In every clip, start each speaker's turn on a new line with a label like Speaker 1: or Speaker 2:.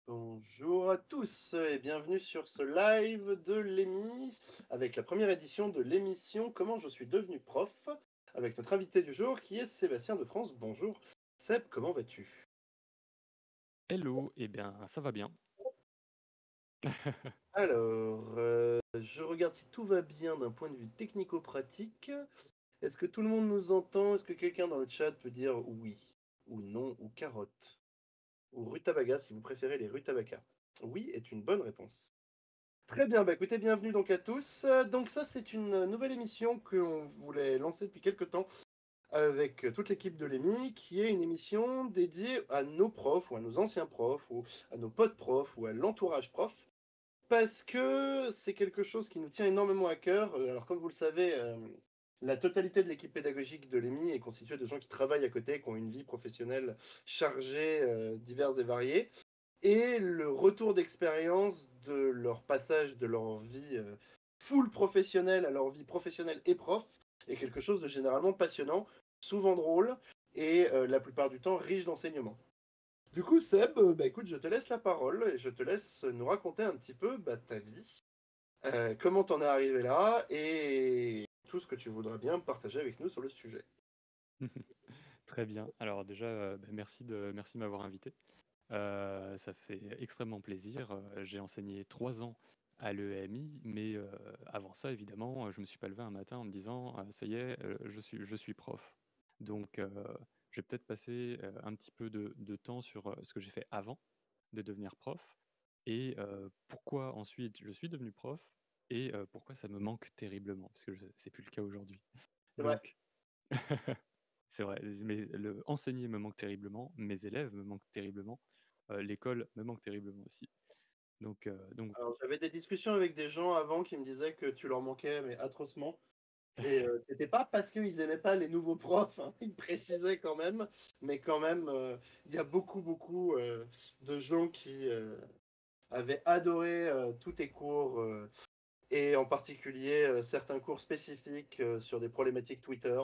Speaker 1: Bonjour à tous et bienvenue sur ce live de l'EMI avec la première édition de l'émission Comment je suis devenu prof avec notre invité du jour qui est Sébastien de France. Bonjour Seb, comment vas-tu?
Speaker 2: Hello, eh bien, ça va bien.
Speaker 1: Alors, je regarde si tout va bien d'un point de vue technico-pratique. Est-ce que tout le monde nous entend? Est-ce que quelqu'un dans le chat peut dire oui ou non ou carotte ou rutabaga si vous préférez les rutabagas? Oui est une bonne réponse. Très bien, bah écoutez, bienvenue donc à tous. Donc ça, c'est une nouvelle émission qu'on voulait lancer depuis quelque temps avec toute l'équipe de l'EMI, qui est une émission dédiée à nos profs ou à nos anciens profs ou à nos potes profs ou à l'entourage prof, parce que c'est quelque chose qui nous tient énormément à cœur. Alors comme vous le savez, la totalité de l'équipe pédagogique de l'EMI est constituée de gens qui travaillent à côté, qui ont une vie professionnelle chargée, diverse et variée. Et le retour d'expérience de leur passage de leur vie full professionnelle à leur vie professionnelle et prof est quelque chose de généralement passionnant, souvent drôle et la plupart du temps riche d'enseignements. Du coup, Seb, bah, écoute, je te laisse la parole et je te laisse nous raconter un petit peu ta vie, comment t'en es arrivé là et tout ce que tu voudras bien partager avec nous sur le sujet.
Speaker 2: Très bien. Alors déjà, merci de m'avoir invité. Ça fait extrêmement plaisir. J'ai enseigné 3 ans à l'EMI, mais avant ça, évidemment, je me suis pas levé un matin en me disant, ça y est, je suis prof. Donc, je vais peut-être passer un petit peu de temps sur ce que j'ai fait avant de devenir prof et pourquoi ensuite je suis devenu prof et pourquoi ça me manque terriblement, parce que c'est plus le cas aujourd'hui.
Speaker 1: C'est vrai.
Speaker 2: Donc, c'est vrai, mais enseigner me manque terriblement, mes élèves me manquent terriblement, l'école me manque terriblement aussi. Donc
Speaker 1: Alors, j'avais des discussions avec des gens avant qui me disaient que tu leur manquais, mais atrocement. Et c'était pas parce qu'ils aimaient pas les nouveaux profs, hein, ils précisaient quand même, mais quand même, il y a beaucoup de gens qui avaient adoré tous tes cours, et en particulier certains cours spécifiques sur des problématiques Twitter.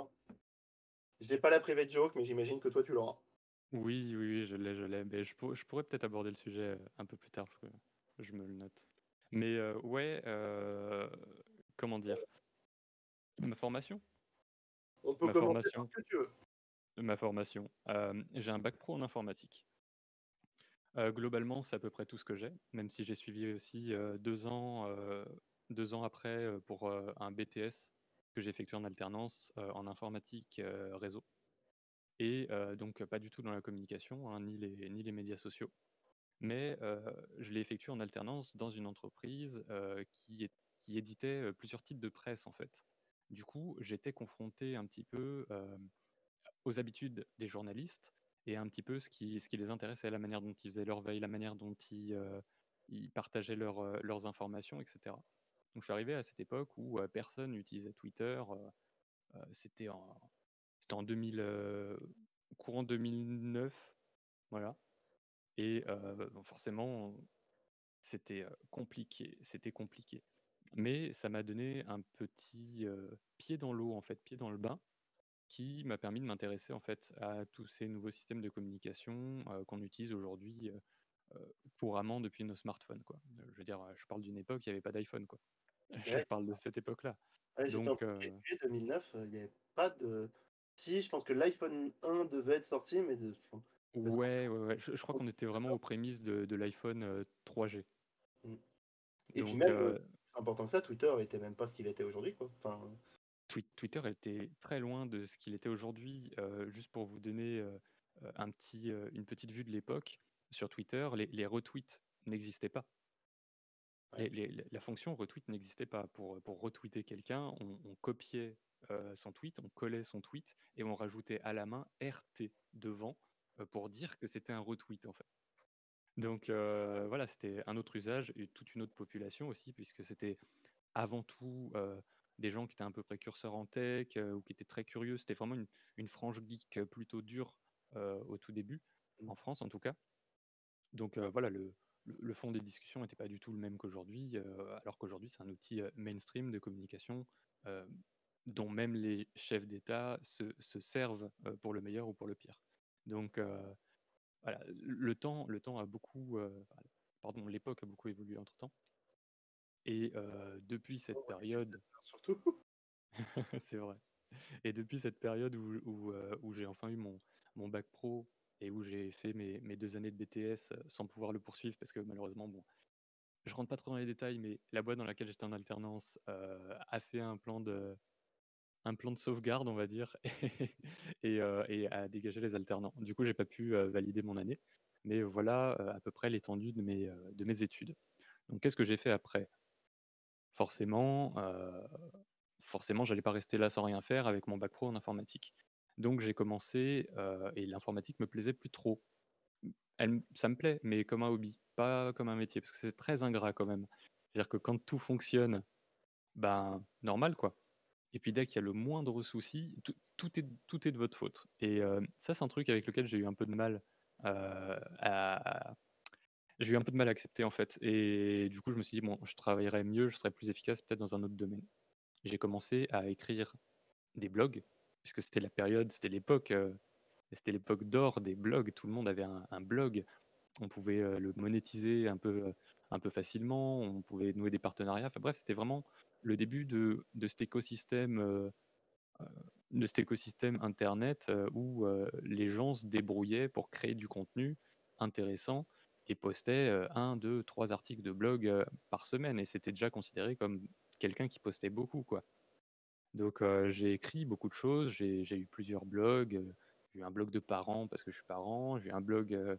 Speaker 1: Je n'ai pas la private joke, mais j'imagine que toi tu l'auras.
Speaker 2: oui, oui, oui, je l'ai, mais je pourrais peut-être aborder le sujet, un peu plus tard, parce que je me le note. Mais ouais, comment dire? Ma formation
Speaker 1: On peut
Speaker 2: ma
Speaker 1: commencer par
Speaker 2: formation
Speaker 1: ce que tu veux.
Speaker 2: ma formation, j'ai un bac pro en informatique. Globalement, c'est à peu près tout ce que j'ai, même si j'ai suivi aussi, 2 ans après, pour, un BTS que j'ai effectué en alternance, en informatique, réseau et donc pas du tout dans la communication, hein, ni les médias sociaux. Mais je l'ai effectué en alternance dans une entreprise, qui éditait, plusieurs types de presse, en fait. Du coup, j'étais confronté un petit peu, aux habitudes des journalistes et un petit peu ce qui les intéressait, la manière dont ils faisaient leur veille, la manière dont ils partageaient leurs informations et cetera. Donc je suis arrivé à cette époque où, personne n'utilisait Twitter, c'était en 2000, courant 2009, voilà et bon forcément, c'était compliqué. Mais ça m'a donné un petit, pied dans l'eau en fait, pied dans le bain qui m'a permis de m'intéresser en fait à tous ces nouveaux systèmes de communication, qu'on utilise aujourd'hui, couramment depuis nos smartphones, quoi. Je veux dire, je parle d'une époque, il y avait pas d'iPhone, quoi. Je
Speaker 1: Ouais,
Speaker 2: parle de cette époque-là.
Speaker 1: ouais, j'étais en
Speaker 2: Donc
Speaker 1: train de calculer 2009, il n'y avait pas de. Si, je pense que l'iPhone 1 devait être sorti, mais enfin, parce
Speaker 2: ouais, ouais, ouais, je crois qu'on était vraiment aux prémices de l'iPhone, 3G.
Speaker 1: Mm. Et puis
Speaker 2: Donc
Speaker 1: même, plus important que ça, Twitter était même pas ce qu'il était aujourd'hui, quoi. Enfin,
Speaker 2: Twitter était très loin de ce qu'il était aujourd'hui. Juste pour vous donner, une petite vue de l'époque, sur Twitter, les retweets n'existaient pas.
Speaker 1: ouais.
Speaker 2: La fonction retweet n'existait pas. Pour retweeter quelqu'un, on copiait, son tweet, on collait son tweet et on rajoutait à la main RT devant, pour dire que c'était un retweet, en fait. Donc voilà, c'était un autre usage et toute une autre population aussi puisque c'était avant tout, des gens qui étaient un peu précurseurs en tech, ou qui étaient très curieux. C'était vraiment une frange geek, plutôt dure, au tout début,
Speaker 1: Mm.
Speaker 2: en France en tout cas. Donc
Speaker 1: Ouais.
Speaker 2: voilà, le fond des discussions n'était pas du tout le même qu'aujourd'hui, alors qu'aujourd'hui c'est un outil, mainstream de communication, heu, dont même les chefs d'État se servent, pour le meilleur ou pour le pire. Donc voilà, le temps a beaucoup, pardon, l'époque a beaucoup évolué entre-temps et depuis cette
Speaker 1: Oh, les
Speaker 2: période
Speaker 1: surtout.
Speaker 2: c'est vrai et depuis cette période où j'ai enfin eu mon bac pro et où j'ai fait mes 2 années de BTS, sans pouvoir le poursuivre parce que malheureusement, bon, je rentre pas trop dans les détails, mais la boîte dans laquelle j'étais en alternance, a fait un plan de sauvegarde, on va dire et a dégagé les alternants. Du coup, j'ai pas pu, valider mon année, mais voilà, à peu près l'étendue de mes études. Donc qu'est-ce que j'ai fait après? Forcément, forcément, j'allais pas rester là sans rien faire avec mon bac pro en informatique. Donc j'ai commencé, et l'informatique me plaisait plus trop. Ça me plaît, mais comme un hobby, pas comme un métier, parce que c'est très ingrat quand même. C'est-à-dire que quand tout fonctionne, ben, normal quoi. Et puis dès qu'il y a le moindre souci, tout est de votre faute. Et ça, c'est un truc avec lequel j'ai eu un peu de mal, à j'ai eu un peu de mal à accepter, en fait. Et du coup, je me suis dit: «Bon, je travaillerais mieux, je serais plus efficace peut-être dans un autre domaine». J'ai commencé à écrire des blogs, puisque c'était l'époque d'or des blogs. Tout le monde avait un blog. On pouvait, le monétiser un peu facilement, on pouvait nouer des partenariats. Enfin bref, c'était vraiment le début heu, de cet écosystème internet, où, les gens se débrouillaient pour créer du contenu intéressant et postaient, 1-2-3 articles de blog, par semaine et c'était déjà considéré comme quelqu'un qui postait beaucoup, quoi. Donc j'ai écrit beaucoup de choses, j'ai eu plusieurs blogs, j'ai eu un blog de parents parce que je suis parent, j'ai eu un blog,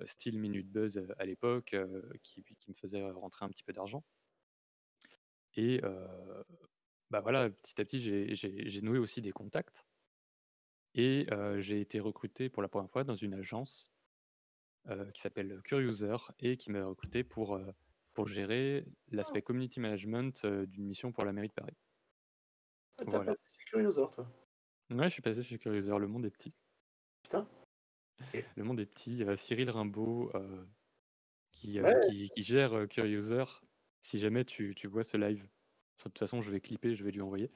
Speaker 2: style Minute Buzz, à l'époque, qui me faisait rentrer un petit peu d'argent et bah, voilà, petit à petit, j'ai noué aussi des contacts et j'ai été recruté pour la première fois dans une agence, qui s'appelle Curiouser et qui m'a recruté pour gérer
Speaker 1: Ah,
Speaker 2: l'aspect community management, d'une mission pour la mairie de Paris.
Speaker 1: tu
Speaker 2: Voilà.
Speaker 1: passé chez Curiosaur, toi?
Speaker 2: Ouais, je suis passé chez Curiouser, le monde est petit.
Speaker 1: Putain, OK.
Speaker 2: Le monde est petit, Cyril Rimbaud,
Speaker 1: Ouais,
Speaker 2: qui gère, Curiouser, si jamais tu vois ce live, de toute façon je vais clipper, je vais lui envoyer.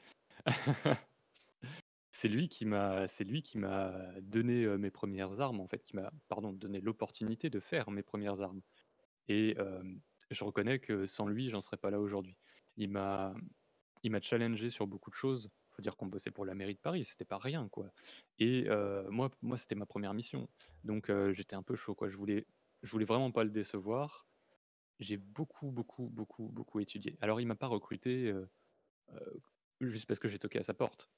Speaker 2: C'est lui qui m'a donné, mes premières armes en fait, qui m'a, pardon, donné l'opportunité de faire mes premières armes et je reconnais que sans lui, j'en serais pas là aujourd'hui. Il m'a il m'a challengé sur beaucoup de choses. Faut dire qu'on bossait pour la mairie de Paris, c'était pas rien, quoi et moi, c'était ma première mission donc j'étais un peu chaud, quoi. Je voulais vraiment pas le décevoir. J'ai beaucoup, beaucoup, beaucoup, beaucoup étudié. Alors il m'a pas recruté, juste parce que j'ai toqué à sa porte.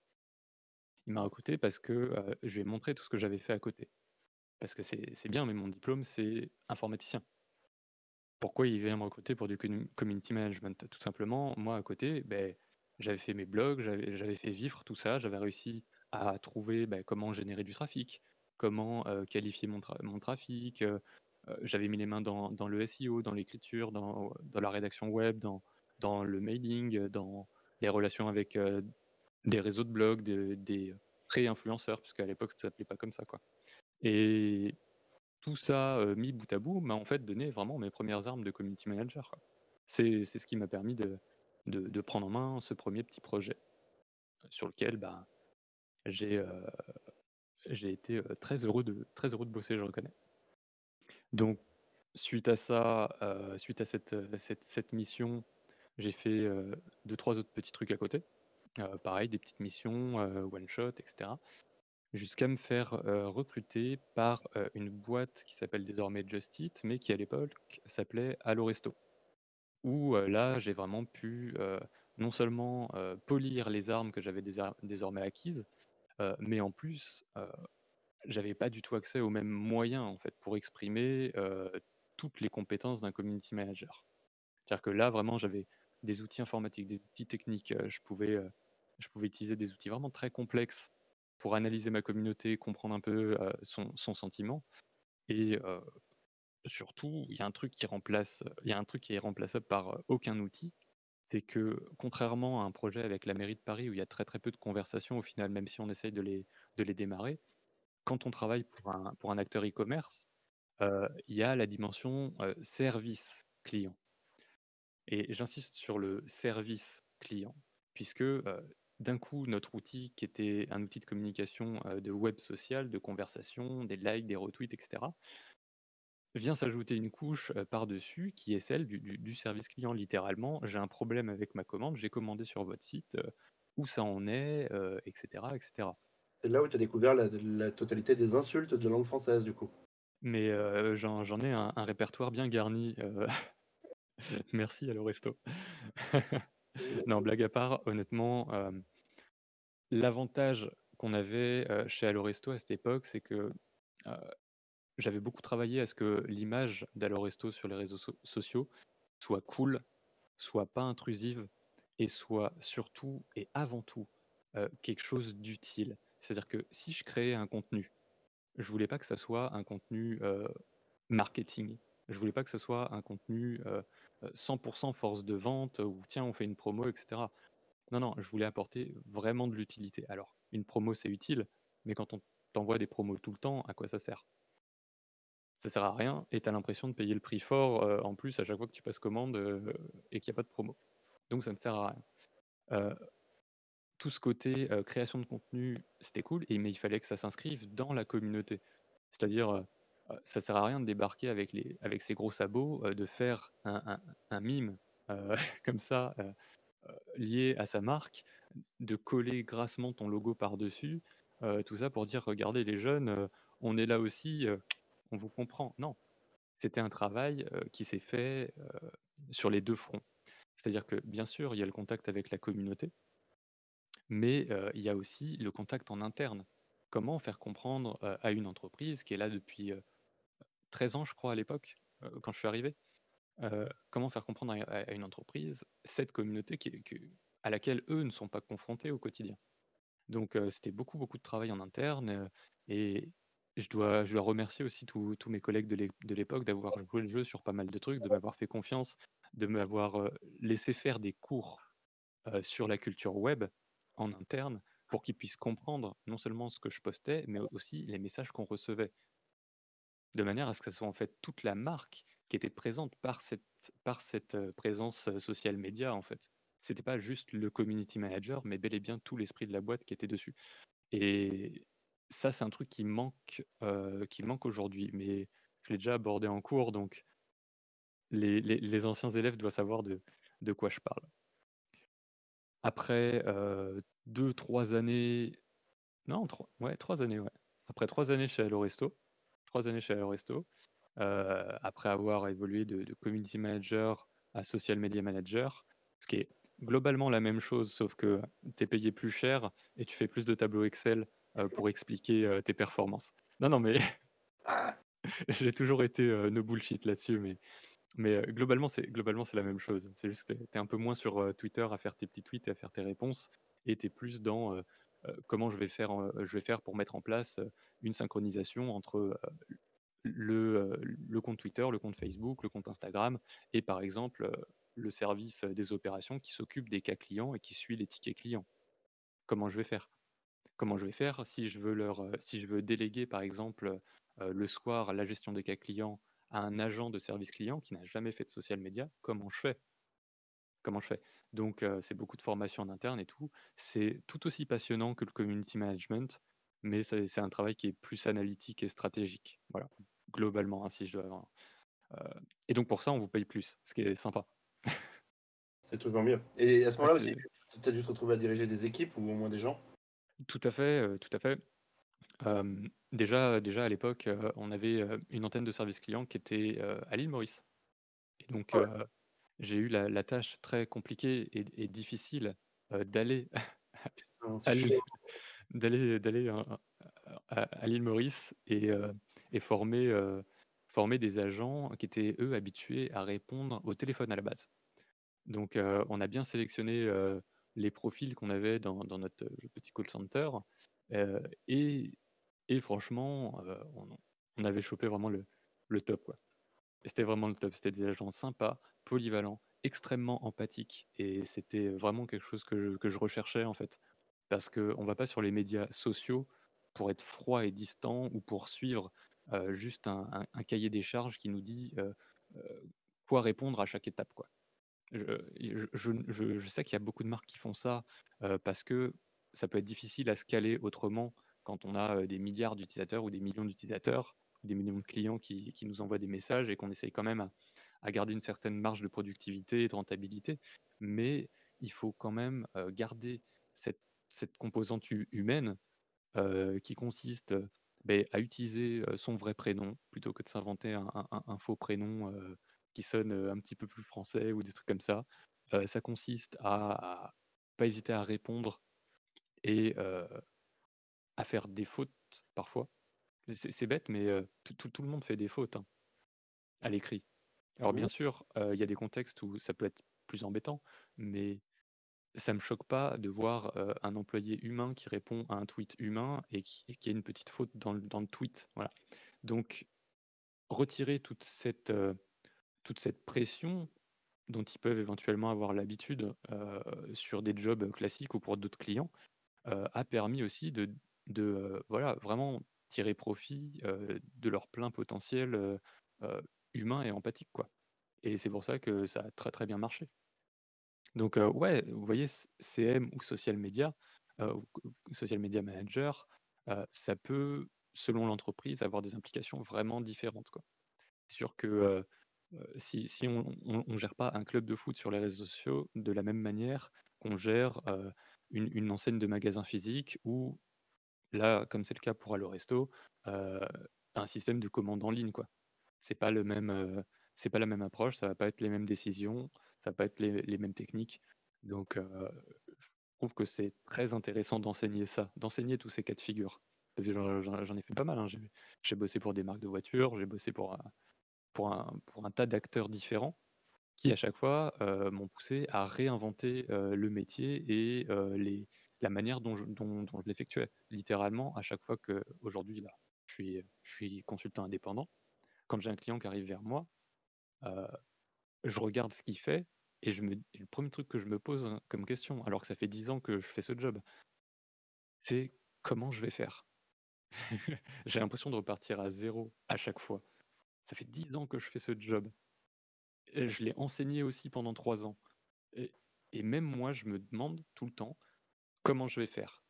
Speaker 2: Il m'a recruté parce que, je lui ai montré tout ce que j'avais fait à côté. Parce que c'est bien, mais mon diplôme, c'est informaticien. Pourquoi il vient me recruter pour du community management? Tout simplement, moi à côté, beh, j'avais fait mes blogs, j'avais fait vivre tout ça, j'avais réussi à trouver, bah, comment générer du trafic, comment, qualifier mon trafic, j'avais mis les mains dans le SEO, dans l'écriture, dans la rédaction web, dans le mailing, dans les relations avec, des réseaux de blogs, des pré-influenceurs, puisqu'à l'époque ça s'appelait pas comme ça, quoi et tout ça, mis bout à bout, m'a en fait donné vraiment mes premières armes de community manager, quoi. C'est ce qui m'a permis de prendre en main ce premier petit projet, sur lequel, ben, j'ai, heu, j'ai été, très heureux de bosser, je reconnais. Donc suite à ça, suite à cette mission, j'ai fait, 2-3 autres petits trucs à côté. Pareil, des petites missions, one shot et cetera. Jusqu'à me faire, recruter par, une boîte qui s'appelle désormais Just Eat, mais qui à l'époque s'appelait Allo Resto. Où, là, j'ai vraiment pu, non seulement, polir les armes que j'avais désormais acquises, mais en plus, j'avais pas du tout accès aux mêmes moyens, en fait, pour exprimer, toutes les compétences d'un community manager. C'est-à-dire que là, vraiment, j'avais des outils informatiques, des outils techniques, je pouvais utiliser des outils vraiment très complexes pour analyser ma communauté, comprendre un peu, son sentiment et surtout, il y a un truc qui est remplaçable par, aucun outil, c'est que contrairement à un projet avec la mairie de Paris où il y a très, très peu de conversations au final, même si on essaye de les démarrer, quand on travaille pour un acteur e-commerce, il y a la dimension, service client. Et j'insiste sur le service client, puisque, d'un coup, notre outil, qui était un outil de communication, de web social, de conversation, des likes, des retweets, et cetera, vient s'ajouter une couche, par-dessus qui est celle du service client. Littéralement, j'ai un problème avec ma commande, j'ai commandé sur votre site, où ça en est, et cetera, et cetera.
Speaker 1: C'est là où tu as découvert la totalité des insultes de langue française, du coup.
Speaker 2: Mais, j'en ai un répertoire bien garni, merci Allo Resto. Non, blague à part, honnêtement, l'avantage qu'on avait, chez Allo Resto à cette époque, c'est que, heu, j'avais beaucoup travaillé à ce que l'image d'Allo Resto sur les réseaux sociaux soit cool, soit pas intrusive et soit surtout et avant tout, quelque chose d'utile. C'est-à-dire que si je créais un contenu, je voulais pas que ça soit un contenu, marketing. Je voulais pas que ça soit un contenu, 100 force de vente, où tiens on fait une promo et cetera. Non, non, je voulais apporter vraiment de l'utilité. Alors, une promo, c'est utile, mais quand on t'envoie des promos tout le temps, à quoi ça sert? Ça sert à rien et tu as l'impression de payer le prix fort, en plus à chaque fois que tu passes commande, et qu'il y a pas de promo. Donc ça ne sert à rien. Heu, tout ce côté, création de contenu, c'était cool mais il fallait que ça s'inscrive dans la communauté. C'est-à-dire, ça sert à rien de débarquer avec ses gros sabots, de faire un mime, comme ça, lié à sa marque, de coller grassement ton logo par-dessus, tout ça pour dire: «Regardez les jeunes, on est là aussi, on vous comprend». Non, c'était un travail, qui s'est fait, sur les 2 fronts. C'est-à-dire que, bien sûr, il y a le contact avec la communauté, mais il y a aussi le contact en interne. Comment faire comprendre, à une entreprise qui est là depuis, 13 ans, je crois, à l'époque, quand je suis arrivé, comment faire comprendre à une entreprise cette communauté à laquelle eux ne sont pas confrontés au quotidien? Donc c'était beaucoup, beaucoup de travail en interne, et je dois remercier aussi tous mes collègues de l'époque d'avoir joué le jeu sur pas mal de trucs, de m'avoir fait confiance, de m'avoir, laissé faire des cours, sur la culture web en interne pour qu'ils puissent comprendre non seulement ce que je postais, mais aussi les messages qu'on recevait. De manière à ce que ce soit en fait toute la marque qui était présente par cette, présence, social média en fait. C'était pas juste le community manager, mais bel et bien tout l'esprit de la boîte qui était dessus. Et ça, c'est un truc qui manque aujourd'hui, mais je l'ai déjà abordé en cours, donc les anciens élèves doivent savoir de quoi je parle. Après, 2-3 années, non 3, ouais 3 années, ouais. Après 3 années chez Allo Resto, 3 années chez Allo Resto, après avoir évolué de community manager à social media manager, ce qui est globalement la même chose, sauf que tu es payé plus cher et tu fais plus de tableaux Excel, pour expliquer, tes performances. Non, non, mais j'ai toujours été, no bullshit là-dessus, mais globalement c'est la même chose. C'est juste que tu es un peu moins sur, Twitter à faire tes petits tweets et à faire tes réponses et tu es plus dans, comment je vais faire pour mettre en place, une synchronisation entre, le compte Twitter, le compte Facebook, le compte Instagram et par exemple, le service, des opérations qui s'occupe des cas clients et qui suit les tickets clients. Comment je vais faire? Comment je vais faire si je veux déléguer par exemple, le soir la gestion des cas clients à un agent de service client qui n'a jamais fait de social media, comment je fais? Comment je fais? Donc c'est beaucoup de formation en interne et tout. C'est tout aussi passionnant que le community management, mais c'est un travail qui est plus analytique et stratégique. Voilà, globalement, hein, si je dois, et donc pour ça, on vous paye plus, ce qui est sympa.
Speaker 1: C'est toujours mieux. Et à ce
Speaker 2: Ah
Speaker 1: moment-là aussi,
Speaker 2: c'est
Speaker 1: tu as dû te retrouver à diriger des équipes ou au moins des gens?
Speaker 2: tout à fait, tout à fait. Déjà à l'époque, on avait, une antenne de service client qui était, à l'île Maurice et donc
Speaker 1: Ah ouais.
Speaker 2: j'ai eu la tâche très compliquée et difficile, d'aller
Speaker 1: Non, c'est
Speaker 2: aller
Speaker 1: chaud.
Speaker 2: d'aller à l'île Maurice et former des agents qui étaient, eux, habitués à répondre au téléphone à la base. Donc on a bien sélectionné, les profils qu'on avait dans notre, petit call center, heu et et franchement, on avait chopé vraiment le top, quoi. Et c'était vraiment le top. C'était des agents sympas, polyvalents, extrêmement empathiques et c'était vraiment quelque chose que je recherchais, en fait. Parce qu'on va pas sur les médias sociaux pour être froid et distant ou pour suivre, juste un cahier des charges qui nous dit, quoi répondre à chaque étape, quoi. Je sais qu'il y a beaucoup de marques qui font ça, parce que ça peut être difficile à scaler autrement quand on a, des milliards d'utilisateurs ou des millions d'utilisateurs, des millions de clients qui nous envoient des messages et qu'on essaye quand même à garder une certaine marge de productivité et de rentabilité. Mais il faut quand même, garder cette cette composante humaine, qui consiste, à utiliser, son vrai prénom plutôt que de s'inventer un faux prénom, qui sonne, un petit peu plus français ou des trucs comme ça. Ça consiste à pas hésiter à répondre et à faire des fautes parfois. C'est bête, mais tout le monde fait des fautes, hein, à l'écrit. Alors bien
Speaker 1: Mmh.
Speaker 2: sûr, il y a des contextes où ça peut être plus embêtant, mais ça me choque pas de voir, un employé humain qui répond à un tweet humain et qui a une petite faute dans le tweet, voilà. Donc retirer toute cette pression dont ils peuvent éventuellement avoir l'habitude, sur des jobs classiques ou pour d'autres clients, a permis aussi voilà, vraiment tirer profit, de leur plein potentiel, heu, humain et empathique, quoi. Et c'est pour ça que ça a très, très bien marché. Donc, ouais, vous voyez, CM ou social media, ou social media manager, ça peut, selon l'entreprise, avoir des implications vraiment différentes, quoi. C'est sûr que, si on gère pas un club de foot sur les réseaux sociaux de la même manière qu'on gère, une enseigne de magasin physique ou là, comme c'est le cas pour Allo Resto, heu, un système de commande en ligne, quoi. C'est pas le même, c'est pas la même approche, ça va pas être les mêmes décisions, ça va pas être les mêmes techniques. Donc, je trouve que c'est très intéressant d'enseigner ça, d'enseigner tous ces cas de figure. Parce que j'en ai fait pas mal, hein. J'ai bossé pour des marques de voitures, j'ai bossé pour un tas d'acteurs différents qui, à chaque fois, m'ont poussé à réinventer, le métier et la manière dont je l'effectuais. Littéralement, à chaque fois qu'aujourd'hui, là, je suis consultant indépendant. Quand j'ai un client qui arrive vers moi, heu, je regarde ce qu'il fait et le premier truc que je me pose, hein, comme question, alors que ça fait 10 ans que je fais ce job, c'est: «Comment je vais faire?» J'ai l'impression de repartir à zéro à chaque fois. Ça fait 10 ans que je fais ce job et je l'ai enseigné aussi pendant 3 ans et même moi, je me demande tout le temps: «Comment je vais faire?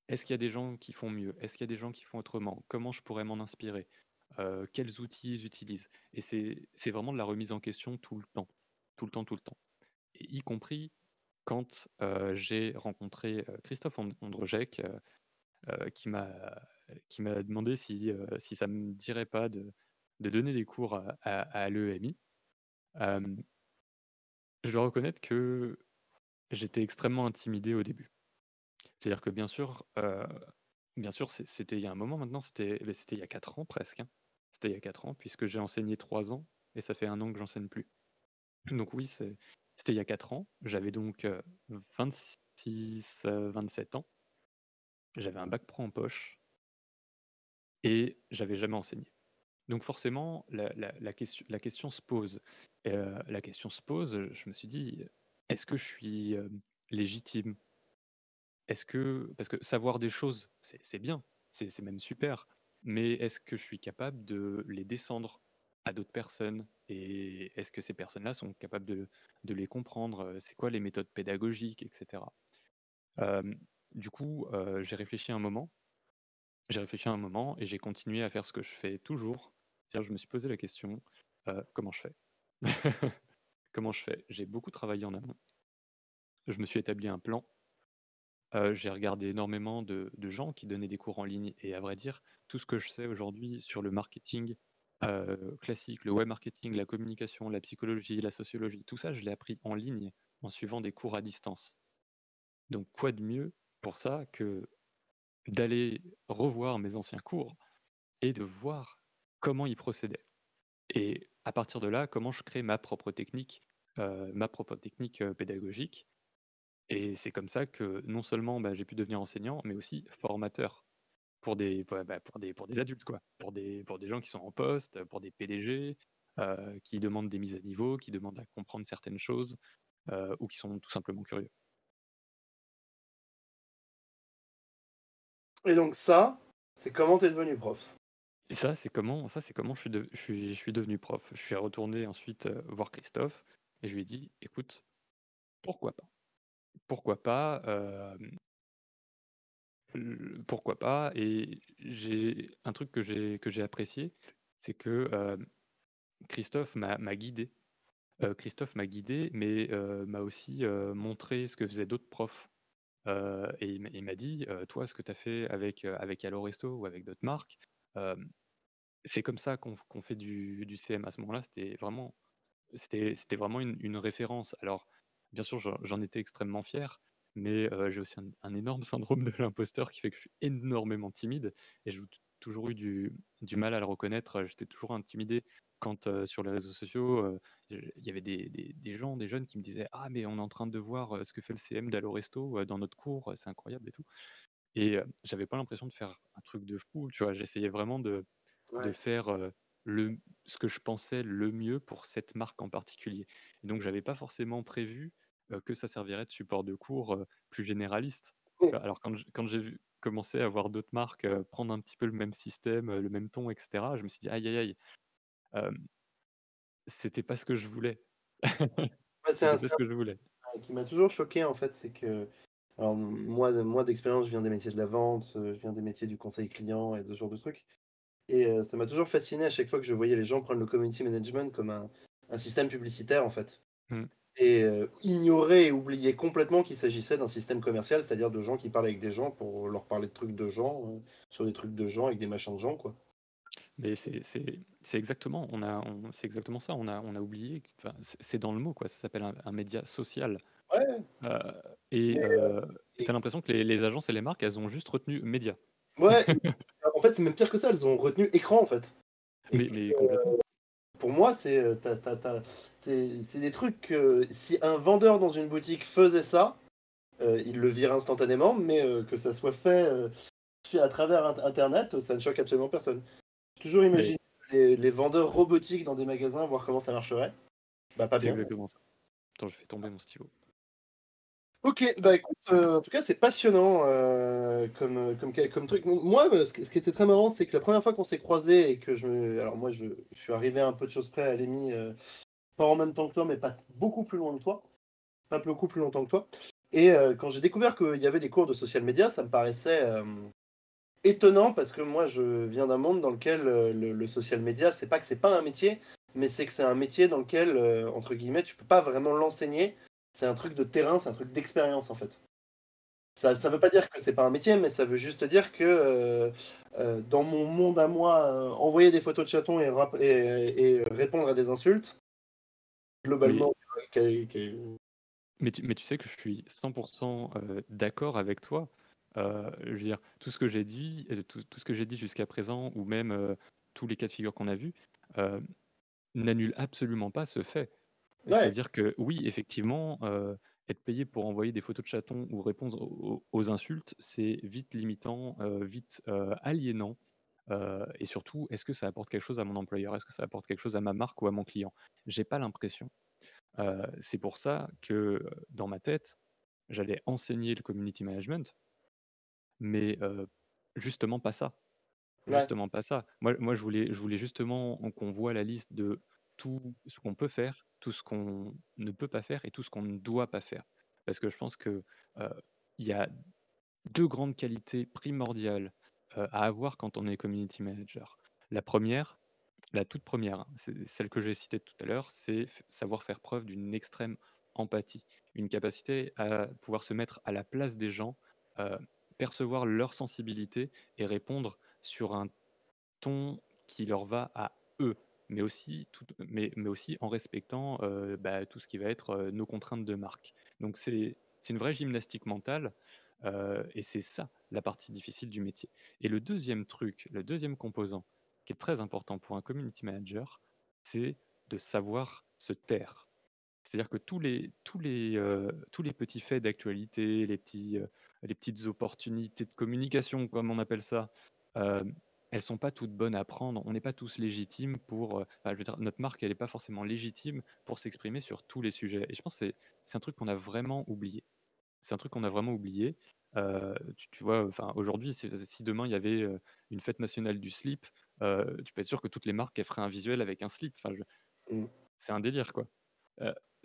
Speaker 2: Est-ce qu'il y a des gens qui font mieux? Est-ce qu'il y a des gens qui font autrement? Comment je pourrais m'en inspirer? Quels outils ils utilisent?» Et c'est vraiment de la remise en question tout le temps, tout le temps, tout le temps. Et y compris quand, j'ai rencontré, Christophe Ondrejec, qui m'a demandé si ça me dirait pas de donner des cours à l'EMI. Je dois reconnaître que j'étais extrêmement intimidé au début. C'est-à-dire que bien sûr, c'était il y a un moment maintenant, c'était il y a 4 ans presque, hein. C'était il y a 4 ans puisque j'ai enseigné 3 ans et ça fait 1 an que j'enseigne plus. Donc oui, c'était il y a 4 ans. J'avais donc, 26, 27 ans. J'avais un bac pro en poche et j'avais jamais enseigné. Donc forcément, la question se pose. La question se pose, je me suis dit: «Est-ce que je suis, légitime?» Est-ce que parce que savoir des choses, c'est bien, c'est même super, mais est-ce que je suis capable de les descendre à d'autres personnes? Et est-ce que ces personnes-là sont capables de les comprendre? C'est quoi les méthodes pédagogiques et cetera? Hem, du coup, j'ai réfléchi un moment et j'ai continué à faire ce que je fais toujours. C'est-à-dire je me suis posé la question, «Comment je fais?» Comment je fais? J'ai beaucoup travaillé en amont. Je me suis établi un plan. J'ai regardé énormément de gens qui donnaient des cours en ligne et à vrai dire, tout ce que je sais aujourd'hui sur le marketing, classique, le web marketing, la communication, la psychologie, la sociologie, tout ça, je l'ai appris en ligne en suivant des cours à distance. Donc quoi de mieux pour ça que d'aller revoir mes anciens cours et de voir comment ils procédaient et à partir de là, comment je crée ma propre technique, pédagogique et c'est comme ça que non seulement, bah, j'ai pu devenir enseignant, mais aussi formateur pour des adultes, quoi. Pour des gens qui sont en poste, pour des PDG, qui demandent des mises à niveau, qui demandent à comprendre certaines choses, ou qui sont tout simplement curieux.
Speaker 1: Et donc ça, c'est comment tu es devenu prof?
Speaker 2: Et ça, c'est comment je suis devenu prof. Je suis retourné ensuite, voir Christophe et je lui ai dit: «Écoute, pourquoi pas? Pourquoi pas, pourquoi pas? Et j'ai un truc que j'ai apprécié, c'est que, Christophe m'a guidé. Christophe m'a guidé, mais m'a aussi, montré ce que faisaient d'autres profs. Et il m'a dit: «Toi, ce que tu as fait avec Allo Resto ou avec d'autres marques, hem, c'est comme ça qu'on fait du CM». À ce moment-là, c'était vraiment une référence. Alors, bien sûr, j'en étais extrêmement fier, mais j'ai aussi un énorme syndrome de l'imposteur qui fait que je suis énormément timide et j'ai toujours eu du mal à le reconnaître. J'étais toujours intimidé quand, sur les réseaux sociaux, il y avait des gens, des jeunes qui me disaient: «Ah mais on est en train de voir, ce que fait le CM d'Allo Resto, dans notre cours, c'est incroyable et tout». Et j'avais pas l'impression de faire un truc de fou, tu vois? J'essayais vraiment de
Speaker 1: Ouais.
Speaker 2: faire, le ce que je pensais le mieux pour cette marque en particulier. Et donc j'avais pas forcément prévu, que ça servirait de support de cours, plus généraliste. Tu vois? Alors quand j'ai vu commencer à voir d'autres marques, prendre un petit peu le même système, le même ton et cetera, je me suis dit: «Aïe, aïe, aïe, hem, c'était pas ce que je voulais».
Speaker 1: Ouais,
Speaker 2: C'était pas ce que je voulais.
Speaker 1: qui m'a toujours choqué en fait, c'est que alors moi d'expérience, je viens des métiers de la vente, je viens des métiers du conseil client et de ce genre de trucs et ça m'a toujours fasciné à chaque fois que je voyais les gens prendre le community management comme un système publicitaire en fait
Speaker 2: Mmh.
Speaker 1: et ignorer et oublier complètement qu'il s'agissait d'un système commercial, c'est-à-dire de gens qui parlent avec des gens pour leur parler de trucs de gens, sur des trucs de gens avec des machins de gens, quoi.
Speaker 2: Mais c'est exactement c'est exactement ça. On a oublié que enfin, c'est dans le mot, quoi. Ça s'appelle un média social.
Speaker 1: Ouais,
Speaker 2: Heu et
Speaker 1: mais
Speaker 2: tu
Speaker 1: et
Speaker 2: as l'impression que les agences et les marques, elles ont juste retenu média.
Speaker 1: ouais, en fait, c'est même pire que ça, elles ont retenu écran, en fait et
Speaker 2: Mais complètement.
Speaker 1: pour moi, c'est, c'est des trucs que si un vendeur dans une boutique faisait ça, il le vire instantanément, mais que ça soit fait à travers internet, ça ne choque absolument personne. J'ai toujours
Speaker 2: Mais
Speaker 1: imaginé les vendeurs robotiques dans des magasins, voir comment ça marcherait. Bah, pas
Speaker 2: c'est
Speaker 1: bien.
Speaker 2: exactement ça. Attends, je fais tomber mon stylo.
Speaker 1: OK,
Speaker 2: Heu,
Speaker 1: bah, écoute, en tout cas, c'est passionnant, comme truc. Moi, ce qui était très marrant, c'est que la première fois qu'on s'est croisés et que alors moi, je suis arrivé à un peu de choses près à l'EMI, pas en même temps que toi, mais pas beaucoup plus loin que toi, pas beaucoup plus longtemps que toi et quand j'ai découvert qu'il y avait des cours de social media, ça me paraissait, étonnant parce que moi, je viens d'un monde dans lequel, le social media, c'est pas que c'est pas un métier, mais c'est que c'est un métier dans lequel, entre guillemets, «tu peux pas vraiment l'enseigner». C'est un truc de terrain, c'est un truc d'expérience, en fait. Ça veut pas dire que c'est pas un métier, mais ça veut juste dire que, dans mon monde à moi, envoyer des photos de chatons et répondre à des insultes,
Speaker 2: mais
Speaker 1: globalement, qui
Speaker 2: mais tu sais que je suis 100 d'accord avec toi. Je veux dire, tout ce que j'ai dit et tout ce que j'ai dit jusqu'à présent ou même, tous les cas de figure qu'on a vus, heu, n'annulent absolument pas ce fait.
Speaker 1: ouais,
Speaker 2: C'est-à-dire que oui, effectivement, être payé pour envoyer des photos de chatons ou répondre aux insultes, c'est vite limitant, vite, aliénant, et surtout, est-ce que ça apporte quelque chose à mon employeur? Est-ce que ça apporte quelque chose à ma marque ou à mon client? J'ai pas l'impression. C'est pour ça que, dans ma tête, j'allais enseigner le community management, mais justement pas ça.
Speaker 1: ouais,
Speaker 2: Justement pas ça. Moi je voulais justement qu'on voit la liste de tout ce qu'on peut faire, tout ce qu'on ne peut pas faire et tout ce qu'on ne doit pas faire. Parce que je pense que, heu, il y a 2 grandes qualités primordiales, à avoir quand on est community manager. La première, la toute première, hein, c'est celle que j'ai citée tout à l'heure, c'est savoir faire preuve d'une extrême empathie, une capacité à pouvoir se mettre à la place des gens, heu, percevoir leur sensibilité et répondre sur un ton qui leur va à eux, mais aussi en respectant, bah, tout ce qui va être, nos contraintes de marque. Donc c'est une vraie gymnastique mentale, et c'est ça la partie difficile du métier. Et le deuxième composant qui est très important pour un community manager, c'est de savoir se taire. C'est-à-dire que tous les petits faits d'actualité, les petites opportunités de communication, comme on appelle ça, elles sont pas toutes bonnes à prendre. On n'est pas tous légitimes pour, enfin, je veux dire, notre marque, elle est pas forcément légitime pour s'exprimer sur tous les sujets. Et je pense que c'est un truc qu'on a vraiment oublié. C'est un truc qu'on a vraiment oublié. Tu vois, enfin, aujourd'hui, si demain il y avait, une fête nationale du slip, tu peux être sûr que toutes les marques, elles feraient un visuel avec un slip. Enfin,
Speaker 1: mmh,
Speaker 2: c'est un délire, quoi.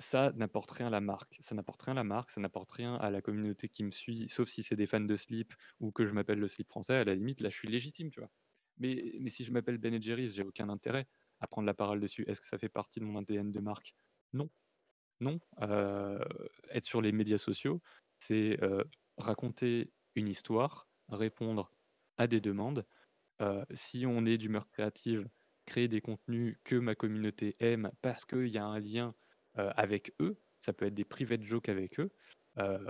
Speaker 2: ça n'apporte rien à la marque. Ça n'apporte rien à la marque, ça n'apporte rien à la communauté qui me suit, sauf si c'est des fans de slip ou que je m'appelle le slip français, à la limite, là, je suis légitime, tu vois? Mais si je m'appelle Ben& Jerry's, j'ai aucun intérêt à prendre la parole dessus. Est-ce que ça fait partie de mon ADN de marque? Non, non. Être sur les médias sociaux, c'est, raconter une histoire, répondre à des demandes. Si on est d'humeur créative, créer des contenus que ma communauté aime parce qu'il y a un lien, avec eux, ça peut être des private jokes avec eux, heu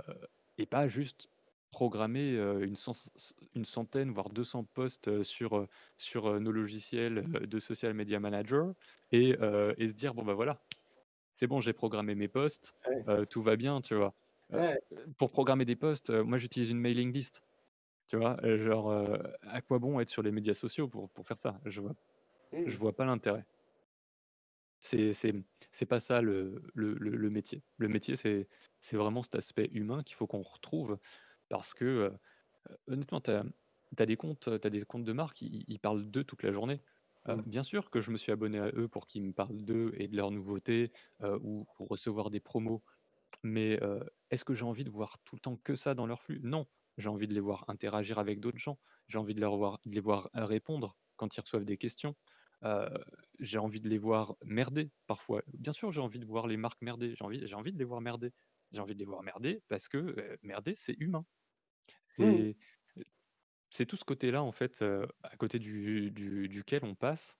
Speaker 2: et pas juste programmer, une centaine, voire 200 posts, sur nos logiciels, de social media manager et se dire: «Bon, bah, voilà, c'est bon, j'ai programmé mes posts,
Speaker 1: Ouais,
Speaker 2: tout va bien», tu vois?
Speaker 1: ouais,
Speaker 2: Pour programmer des posts, moi j'utilise une mailing list. Tu vois? Genre, à quoi bon être sur les médias sociaux pour faire ça? Je
Speaker 1: mmh,
Speaker 2: vois pas l'intérêt. C'est pas ça le métier. Le métier, c'est vraiment cet aspect humain qu'il faut qu'on retrouve parce que, honnêtement, tu des comptes de marque, ils parlent d'eux toute la journée.
Speaker 1: mmh,
Speaker 2: Bien sûr que je me suis abonné à eux pour qu'ils me parlent d'eux et de leurs nouveautés, ou pour recevoir des promos. Mais, est-ce que j'ai envie de voir tout le temps que ça dans leur flux? Non, j'ai envie de les voir interagir avec d'autres gens. J'ai envie de les voir, répondre quand ils reçoivent des questions. Heu, j'ai envie de les voir merder parfois. Bien sûr, j'ai envie de voir les marques merder, j'ai envie de les voir merder. J'ai envie de les voir merder parce que, merder, c'est humain.
Speaker 1: mmh,
Speaker 2: C'est c'est tout ce côté-là, en fait, à côté duquel on passe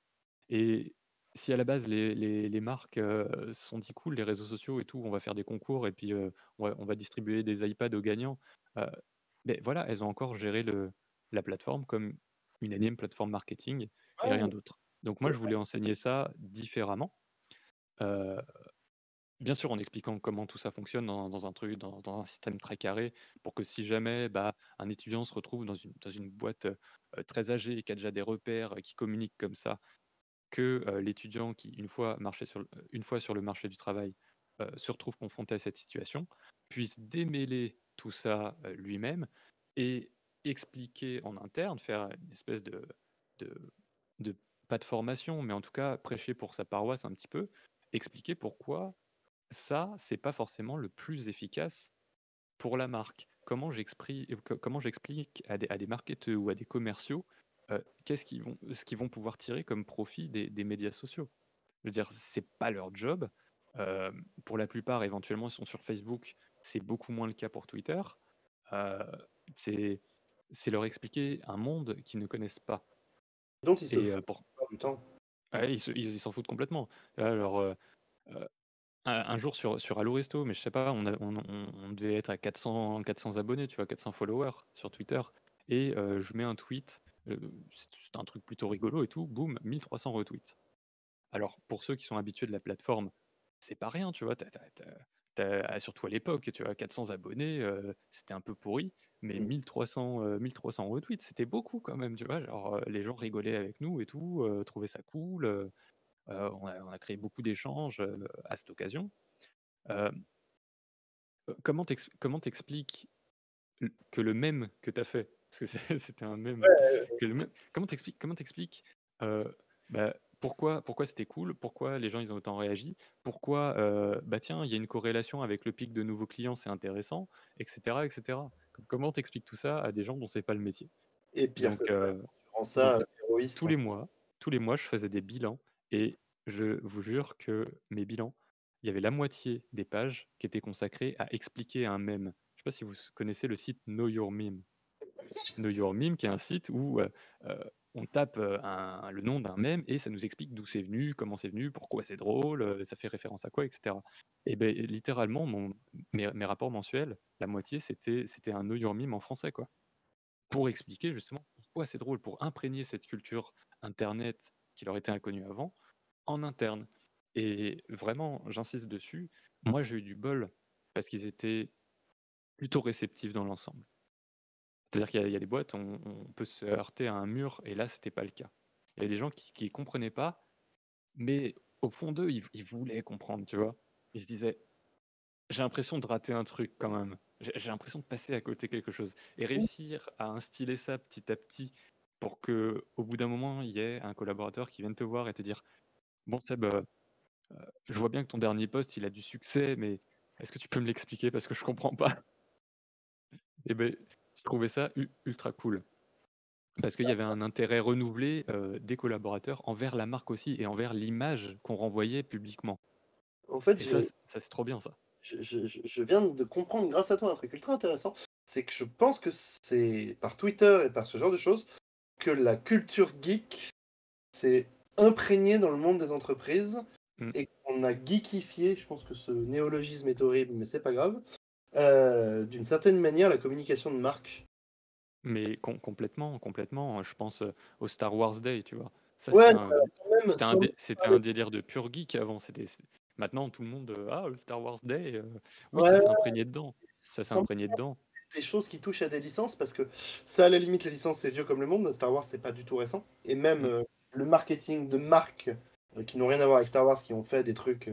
Speaker 2: et si à la base les marques, se sont dit: «Cool, les réseaux sociaux et tout, on va faire des concours et puis, on va distribuer des iPads aux gagnants», heu, beh, voilà, elles ont encore géré la plateforme comme une énième plateforme marketing et rien
Speaker 1: ouais,
Speaker 2: d'autre. Donc
Speaker 1: c'est
Speaker 2: moi, je voulais enseigner ça différemment, heu bien sûr, en expliquant comment tout ça fonctionne dans un truc, dans un système très carré, pour que si jamais, bah, un étudiant se retrouve dans une boîte, très âgée et qui a déjà des repères, qui communique comme ça, que, l'étudiant qui, une fois sur le marché du travail, se retrouve confronté à cette situation, puisse démêler tout ça, lui-même et expliquer en interne, faire une espèce de de pas de formation, mais en tout cas prêcher pour sa paroisse un petit peu, expliquer pourquoi ça, c'est pas forcément le plus efficace pour la marque. Comment j'explique à des marketeurs ou à des commerciaux, ce qu'ils vont pouvoir tirer comme profit des médias sociaux? Je veux dire, c'est pas leur job. Pour la plupart, éventuellement, ils sont sur Facebook, c'est beaucoup moins le cas pour Twitter. Heu, c'est c'est leur expliquer un monde qu'ils ne connaissent pas
Speaker 1: dont ils se
Speaker 2: et
Speaker 1: foutent
Speaker 2: pour
Speaker 1: la plupart du temps.
Speaker 2: ouais, ils s'en foutent complètement. Alors, un jour sur Allo Resto, mais je sais pas, on devait être à 400 abonnés, tu vois? 400 followers sur Twitter et je mets un tweet, c'était un truc plutôt rigolo et tout, boum, 1 300 retweets. Alors pour ceux qui sont habitués de la plateforme, c'est pas rien, tu vois? Surtout à l'époque, tu vois? 400 abonnés, c'était un peu pourri, mais
Speaker 1: Mmh.
Speaker 2: 1 300 retweets, c'était beaucoup quand même, tu vois? Genre, les gens rigolaient avec nous et tout, trouvaient ça cool, on a créé beaucoup d'échanges, à cette occasion. Hem, comment t'expliques que le mème que tu as fait, parce que c'était un mème, que le mème comment t'expliques, bah, pourquoi c'était cool? Pourquoi les gens ils ont autant réagi? Pourquoi, bah, tiens, il y a une corrélation avec le pic de nouveaux clients, c'est intéressant, et cetera, et cetera. Comment t'expliques tout ça à des gens dont c'est pas le métier?
Speaker 1: Et pire que
Speaker 2: Donc
Speaker 1: ça, quand tu rends
Speaker 2: donc
Speaker 1: ça, héroïste,
Speaker 2: tous
Speaker 1: hein.
Speaker 2: les mois tous les mois, je faisais des bilans et je vous jure que mes bilans, il y avait la moitié des pages qui étaient consacrées à expliquer un mème. Je sais pas si vous connaissez le site Know Your Meme? Know Your Meme qui est un site où, on tape, le nom d'un mème et ça nous explique d'où c'est venu, comment c'est venu, pourquoi c'est drôle, ça fait référence à quoi et cetera et beh, littéralement mes rapports mensuels, la moitié c'était un Know Your Meme en français, quoi. Pour expliquer justement pourquoi c'est drôle, pour imprégner cette culture internet qui leur était inconnue avant, en interne et vraiment, j'insiste dessus, moi j'ai eu du bol parce qu'ils étaient plutôt réceptifs dans l'ensemble. C'est-à-dire qu'il y a des boîtes, on peut se heurter à un mur et là, c'était pas le cas. Il y avait des gens qui comprenaient pas, mais au fond d'eux, ils voulaient comprendre, tu vois? Ils se disaient: «J'ai l'impression de rater un truc quand même. J'ai l'impression de passer à côté quelque chose» et réussir à instiller ça petit à petit pour que, au bout d'un moment, il y ait un collaborateur qui vienne te voir et te dire: «Bon Seb, Je vois bien que ton dernier post, il a du succès, mais est-ce que tu peux me l'expliquer parce que je comprends pas? Et ben, je trouvais ça ultra cool parce qu'il y avait un intérêt renouvelé, des collaborateurs envers la marque aussi et envers l'image qu'on renvoyait publiquement
Speaker 1: En fait,
Speaker 2: et ça c'est trop bien ça.
Speaker 1: je viens de comprendre grâce à toi un truc ultra intéressant, c'est que je pense que c'est par Twitter et par ce genre de choses que la culture geek s'est imprégnée dans le monde des entreprises
Speaker 2: Mmh.
Speaker 1: et qu'on a geekifié, je pense que ce néologisme est horrible, mais c'est pas grave, d'une certaine manière la communication de marque.
Speaker 2: Mais complètement, complètement, je pense, au Star Wars Day, tu vois? Ça
Speaker 1: Ouais, sans même
Speaker 2: c'était un
Speaker 1: parler.
Speaker 2: délire de pur geek avant, maintenant tout le monde, «Ah, le Star Wars Day, oui,
Speaker 1: Ouais,
Speaker 2: ça
Speaker 1: ouais,
Speaker 2: s'est imprégné dedans, ça s'est
Speaker 1: sans
Speaker 2: imprégné dedans».
Speaker 1: des choses qui touchent à des licences, parce que ça, à la limite, les licences, c'est vieux comme le monde. Star Wars, c'est pas du tout récent. Et même
Speaker 2: Mmh.
Speaker 1: le marketing de marques qui n'ont rien à voir avec Star Wars, qui ont fait des trucs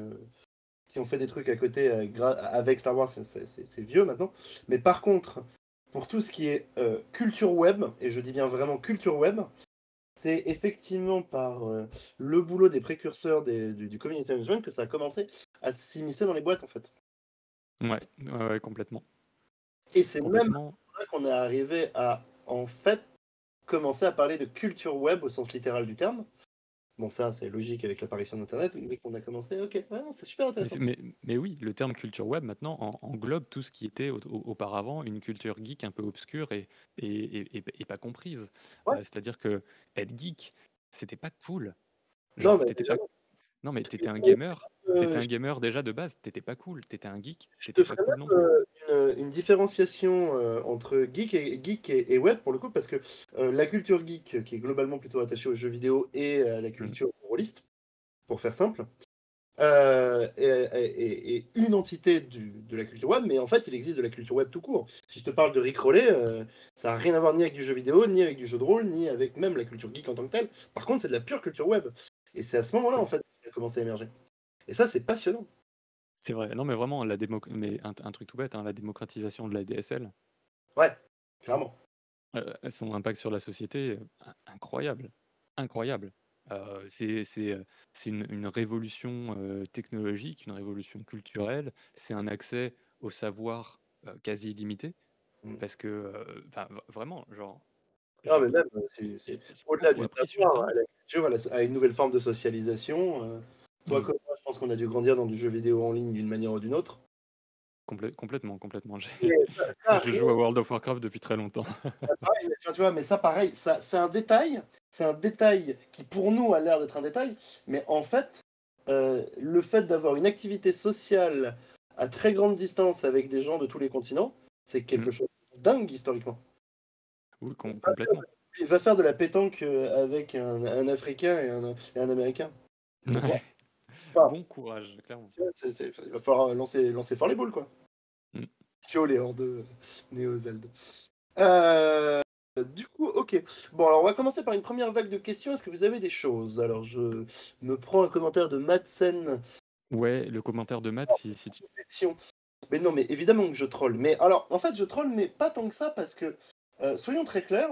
Speaker 1: à côté avec Star Wars, c'est vieux maintenant. Mais par contre, pour tout ce qui est culture web, et je dis bien vraiment culture web, c'est effectivement par le boulot des précurseurs du community management que ça a commencé à s'immiscer dans les boîtes, en fait.
Speaker 2: Ouais, ouais, ouais, complètement,
Speaker 1: Et c'est même
Speaker 2: complètement.
Speaker 1: là qu'on est arrivé à, en fait, commencer à parler de culture web au sens littéral du terme. Bon, ça, c'est logique avec l'apparition d'Internet, mais qu'on a commencé, ok, ouais, c'est super
Speaker 2: Mais,
Speaker 1: intéressant.
Speaker 2: mais oui, le terme culture web maintenant englobe tout ce qui était auparavant une culture geek un peu obscure et pas comprise.
Speaker 1: Ouais,
Speaker 2: C'est-à-dire que être geek, c'était pas cool.
Speaker 1: non,
Speaker 2: Genre,
Speaker 1: mais
Speaker 2: t'étais
Speaker 1: déjà,
Speaker 2: pas, non mais t'étais
Speaker 1: euh,
Speaker 2: un gamer déjà de base, t'étais pas cool. T'étais un geek,
Speaker 1: je te
Speaker 2: t'étais pas
Speaker 1: ferai
Speaker 2: cool non
Speaker 1: même
Speaker 2: plus.
Speaker 1: une différenciation entre geek et web, pour le coup, parce que la culture geek, qui est globalement plutôt attachée aux jeux vidéo et à la
Speaker 2: Mm.
Speaker 1: culture rôliste, pour faire simple, est une entité de la culture web, mais en fait, il existe de la culture web tout court. Si je te parle de Rick Rollet, ça n'a rien à voir ni avec du jeu vidéo, ni avec du jeu de rôle, ni avec même la culture geek en tant que telle. Par contre, c'est de la pure culture web. Et c'est à ce moment-là, en fait, que ça a commencé à émerger. Et ça, c'est passionnant.
Speaker 2: C'est vrai. Non mais vraiment, mais un truc tout bête, hein, la démocratisation de la DSL,
Speaker 1: Ouais, clairement.
Speaker 2: son impact sur la société, incroyable, incroyable. C'est une révolution technologique, une révolution culturelle. C'est un accès au savoir quasi illimité
Speaker 1: Mm.
Speaker 2: parce que, enfin, vraiment, genre,
Speaker 1: Non,
Speaker 2: j'ai
Speaker 1: mais même,
Speaker 2: beaucoup,
Speaker 1: c'est
Speaker 2: j'ai
Speaker 1: au-delà
Speaker 2: beaucoup
Speaker 1: du
Speaker 2: appris sur
Speaker 1: savoir,
Speaker 2: Internet.
Speaker 1: la culture, elle a une nouvelle forme de socialisation. Toi
Speaker 2: Mm.
Speaker 1: comme moi, je pense qu'on a dû grandir dans du jeu vidéo en ligne d'une manière ou d'une autre.
Speaker 2: Complètement, complètement.
Speaker 1: Et ça,
Speaker 2: Je joue à World of Warcraft depuis très longtemps.
Speaker 1: pareil, mais tu vois, mais ça, pareil, ça, c'est un détail qui pour nous a l'air d'être un détail, mais en fait, le fait d'avoir une activité sociale à très grande distance avec des gens de tous les continents, c'est
Speaker 2: Mm.
Speaker 1: quelque chose de dingue historiquement.
Speaker 2: Oui, complètement.
Speaker 1: Il va faire de la pétanque avec un Africain et un Américain. Ouais.
Speaker 2: Ouais.
Speaker 1: Enfin,
Speaker 2: Bon courage, clairement.
Speaker 1: il va falloir lancer fort les boules, quoi.
Speaker 2: Mm.
Speaker 1: Tio, les hors de Néo-Zelda. Euh, du coup, ok. Bon, alors on va commencer par une première vague de questions. Est-ce que vous avez des choses? Alors, je me prends un commentaire de Madsen.
Speaker 2: Ouais, le commentaire de Matt, si tu...
Speaker 1: Question. Mais non, mais évidemment que je troll. Mais alors, en fait, je troll, mais pas tant que ça, parce que, soyons très clairs,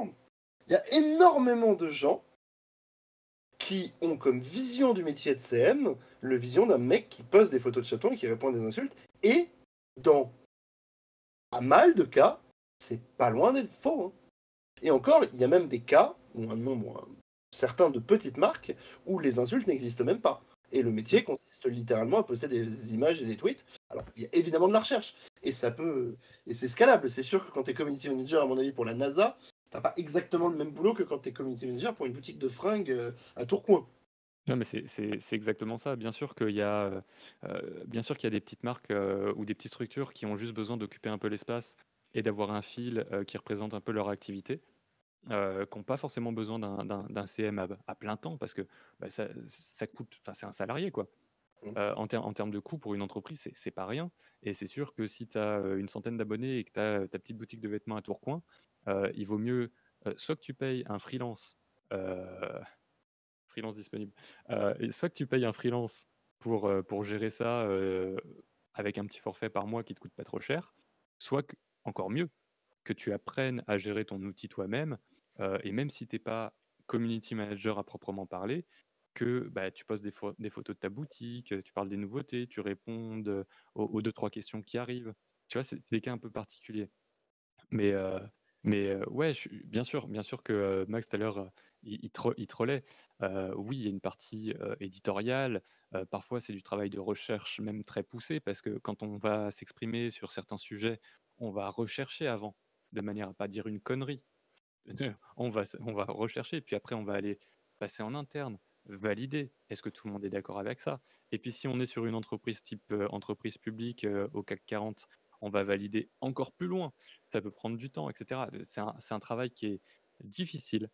Speaker 1: il y a énormément de gens qui ont comme vision du métier de CM le vision d'un mec qui poste des photos de chatons et qui répond à des insultes. Et dans pas mal de cas, c'est pas loin d'être faux, hein. Et encore, il y a même des cas, ou un nombre certain de petites marques, où les insultes n'existent même pas. Et le
Speaker 2: Mm.
Speaker 1: métier consiste littéralement à poster des images et des tweets. Alors, il y a évidemment de la recherche. Et ça peut. Et c'est scalable. C'est sûr que quand tu es community manager, à mon avis, pour la NASA, t'as pas exactement le même boulot que quand tu es community manager pour une boutique de fringues à Tourcoing.
Speaker 2: Non, mais c'est exactement ça. Bien sûr qu'il y a des petites marques ou des petites structures qui ont juste besoin d'occuper un peu l'espace et d'avoir un fil qui représente un peu leur activité, qui n'ont pas forcément besoin d'un CM à plein temps parce que bah, ça coûte, enfin, c'est un salarié, quoi.
Speaker 1: Mm.
Speaker 2: En termes de coût pour une entreprise, c'est pas rien. Et c'est sûr que si tu as une centaine d'abonnés et que tu as ta petite boutique de vêtements à Tourcoing, il vaut mieux soit que tu payes un freelance, euh, freelance disponible, et soit que tu payes un freelance pour gérer ça avec un petit forfait par mois qui te coûte pas trop cher, soit encore mieux, que tu apprennes à gérer ton outil toi-même. Et même si tu n'es pas community manager à proprement parler, que bah, tu postes des photos de ta boutique, tu parles des nouveautés, tu répondes aux 2-3 questions qui arrivent. Tu vois, c'est des cas un peu particuliers. Mais, ouais, bien sûr que, Max tout à l'heure, il trollait. Oui, il y a une partie, éditoriale, parfois c'est du travail de recherche même très poussé parce que quand on va s'exprimer sur certains sujets, on va rechercher avant, de manière à pas dire une connerie. On va rechercher, puis après on va aller passer en interne, valider. Est-ce que tout le monde est d'accord avec ça? Et puis si on est sur une entreprise type, entreprise publique, au CAC 40, on va valider encore plus loin. Ça peut prendre du temps et cetera. C'est un travail qui est difficile,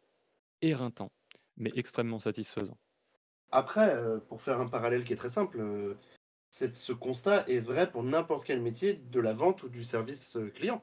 Speaker 2: éreintant, mais extrêmement satisfaisant.
Speaker 1: Après, pour faire un parallèle qui est très simple, ce constat est vrai pour n'importe quel métier de la vente ou du service client.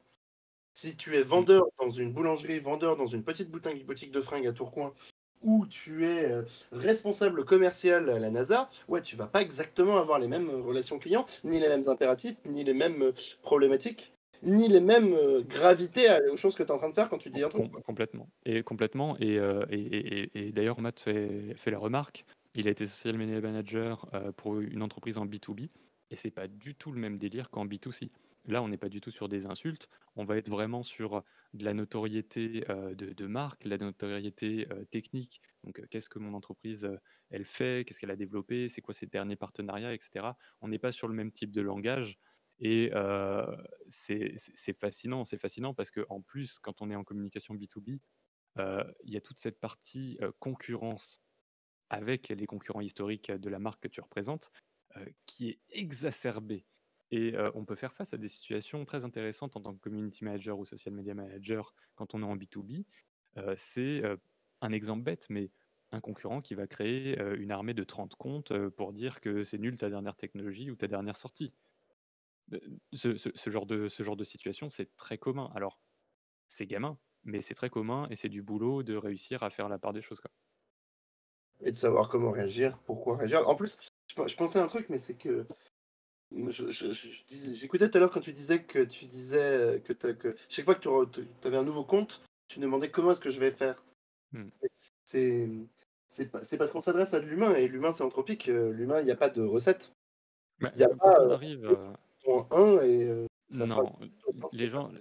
Speaker 1: Si tu es
Speaker 2: Mmh.
Speaker 1: vendeur dans une boulangerie, vendeur dans une petite boutique de fringues à Tourcoing, ou tu es responsable commercial à la NASA, ouais, tu vas pas exactement avoir les mêmes relations clients, ni les mêmes impératifs, ni les mêmes problématiques, ni les mêmes gravités aux choses que tu es en train de faire quand tu dis un truc.
Speaker 2: Complètement et d'ailleurs Matt fait la remarque, il a été social media manager, pour une entreprise en B2B et c'est pas du tout le même délire qu'en B2C. Là, on n'est pas du tout sur des insultes, on va être vraiment sur de la notoriété, de marque, la notoriété, technique. Donc, qu'est-ce que mon entreprise, elle fait? Qu'est-ce qu'elle a développé? C'est quoi ses derniers partenariats et cetera? On n'est pas sur le même type de langage et c'est fascinant parce qu'en plus, quand on est en communication B2B, il y a toute cette partie, concurrence avec les concurrents historiques de la marque que tu représentes, qui est exacerbée et on peut faire face à des situations très intéressantes en tant que community manager ou social media manager quand on est en B2B. C'est, un exemple bête, mais un concurrent qui va créer, une armée de 30 comptes, pour dire que c'est nul ta dernière technologie ou ta dernière sortie. Ce genre de situation, c'est très commun. Alors, c'est gamin, mais c'est très commun et c'est du boulot de réussir à faire la part des choses, quoi.
Speaker 1: Et de savoir comment réagir, pourquoi réagir. En plus, je pensais à un truc, mais c'est que j'écoutais tout à l'heure quand tu disais que chaque fois que tu avais un nouveau compte, tu demandais comment est-ce que je vais faire.
Speaker 2: Mmh.
Speaker 1: Et C'est c'est parce qu'on s'adresse à de l'humain et l'humain c'est anthropique. L'humain, il n'y a pas de recette.
Speaker 2: Bah,
Speaker 1: Il n'y a pas
Speaker 2: quand on arrive,
Speaker 1: point 1 et ça fera
Speaker 2: non,
Speaker 1: le
Speaker 2: les gens,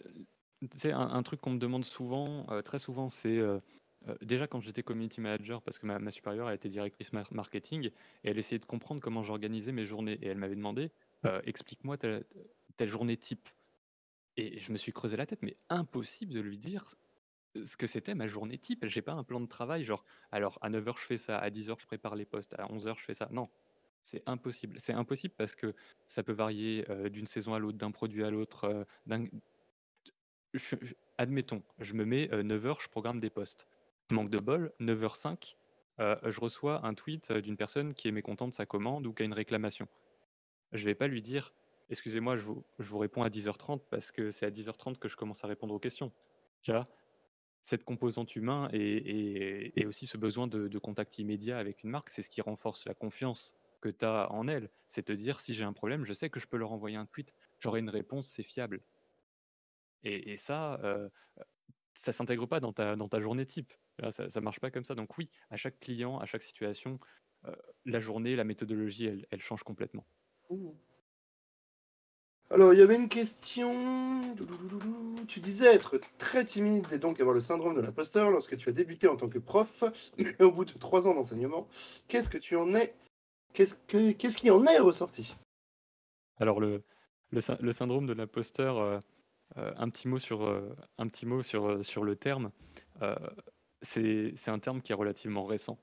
Speaker 2: tu sais, un truc qu'on me demande souvent, très souvent, c'est, déjà quand j'étais community manager, parce que ma supérieure, elle était directrice marketing et elle essayait de comprendre comment j'organisais mes journées et elle m'avait demandé: «Explique-moi telle journée type» et je me suis creusé la tête, mais impossible de lui dire ce que c'était ma journée type. J'ai pas un plan de travail, genre, alors à 9 heures je fais ça, à 10 heures je prépare les posts, à 11 heures je fais ça. Non, c'est impossible. C'est impossible parce que ça peut varier, d'une saison à l'autre, d'un produit à l'autre, admettons, je me mets, 9 heures, je programme des posts. Manque de bol, 9h05, je reçois un tweet, d'une personne qui est mécontente de sa commande ou qui a une réclamation. Je vais pas lui dire: «Excusez-moi, je vous réponds à 10h30 parce que c'est à 10h30 que je commence à répondre aux questions». Tu vois? Cette composante humain et aussi ce besoin de contact immédiat avec une marque, c'est ce qui renforce la confiance que tu as en elle. C'est te dire: «Si j'ai un problème, je sais que je peux leur envoyer un tweet, j'aurai une réponse, c'est fiable» et ça, ça s'intègre pas dans ta journée type. Tu vois? Ça marche pas comme ça. Donc oui, à chaque client, à chaque situation, heu, la journée, la méthodologie, elle change complètement.
Speaker 1: Mmh. Alors, il y avait une question. Tu disais être très timide et donc avoir le syndrome de l'imposteur lorsque tu as débuté en tant que prof, mais au bout de 3 ans d'enseignement, qu'est-ce que tu en es qu'est-ce qui en est ressorti?
Speaker 2: Alors le syndrome de l'imposteur, un petit mot sur le terme, heu, c'est un terme qui est relativement récent.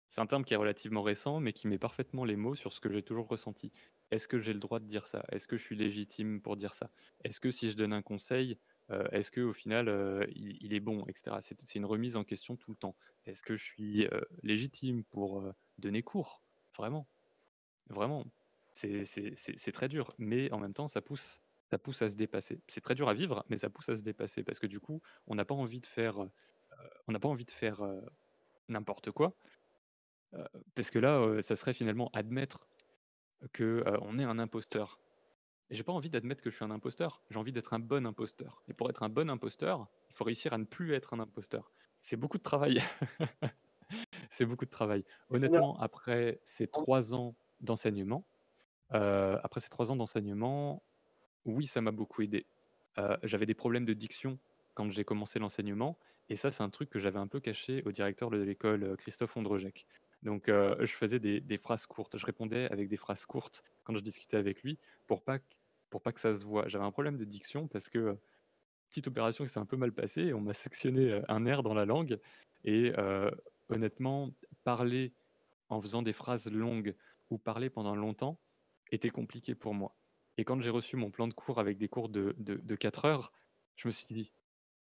Speaker 2: C'est un terme qui est relativement récent, mais qui met parfaitement les mots sur ce que j'ai toujours ressenti. Est-ce que j'ai le droit de dire ça? Est-ce que je suis légitime pour dire ça? Est-ce que si je donne un conseil, est-ce qu'au final, il est bon et cetera? C'est une remise en question tout le temps. Est-ce que je suis, légitime pour, donner cours? Vraiment, vraiment. C'est très dur, mais en même temps, ça pousse à se dépasser. C'est très dur à vivre, mais ça pousse à se dépasser parce que du coup, on n'a pas envie de faire, on n'a pas envie de faire, n'importe quoi. Parce que là, ça serait finalement admettre que, on est un imposteur et j'ai pas envie d'admettre que je suis un imposteur, j'ai envie d'être un bon imposteur et pour être un bon imposteur, il faut réussir à ne plus être un imposteur. C'est beaucoup de travail. C'est beaucoup de travail.
Speaker 1: Général-
Speaker 2: Honnêtement, après ces 3 ans d'enseignement, après ces 3 ans d'enseignement, oui, ça m'a beaucoup aidé. J'avais des problèmes de diction quand j'ai commencé l'enseignement et ça, c'est un truc que j'avais un peu caché au directeur de l'école, Christophe Ondrejec. Donc je faisais des phrases courtes. Je répondais avec des phrases courtes quand je discutais avec lui pour pas q pour pas que ça se voie. J'avais un problème de diction parce que, petite opération qui s'est un peu mal passée, on m'a sectionné, un nerf dans la langue et honnêtement, parler en faisant des phrases longues ou parler pendant longtemps était compliqué pour moi. Et quand j'ai reçu mon plan de cours avec des cours de 4 heures, je me suis dit: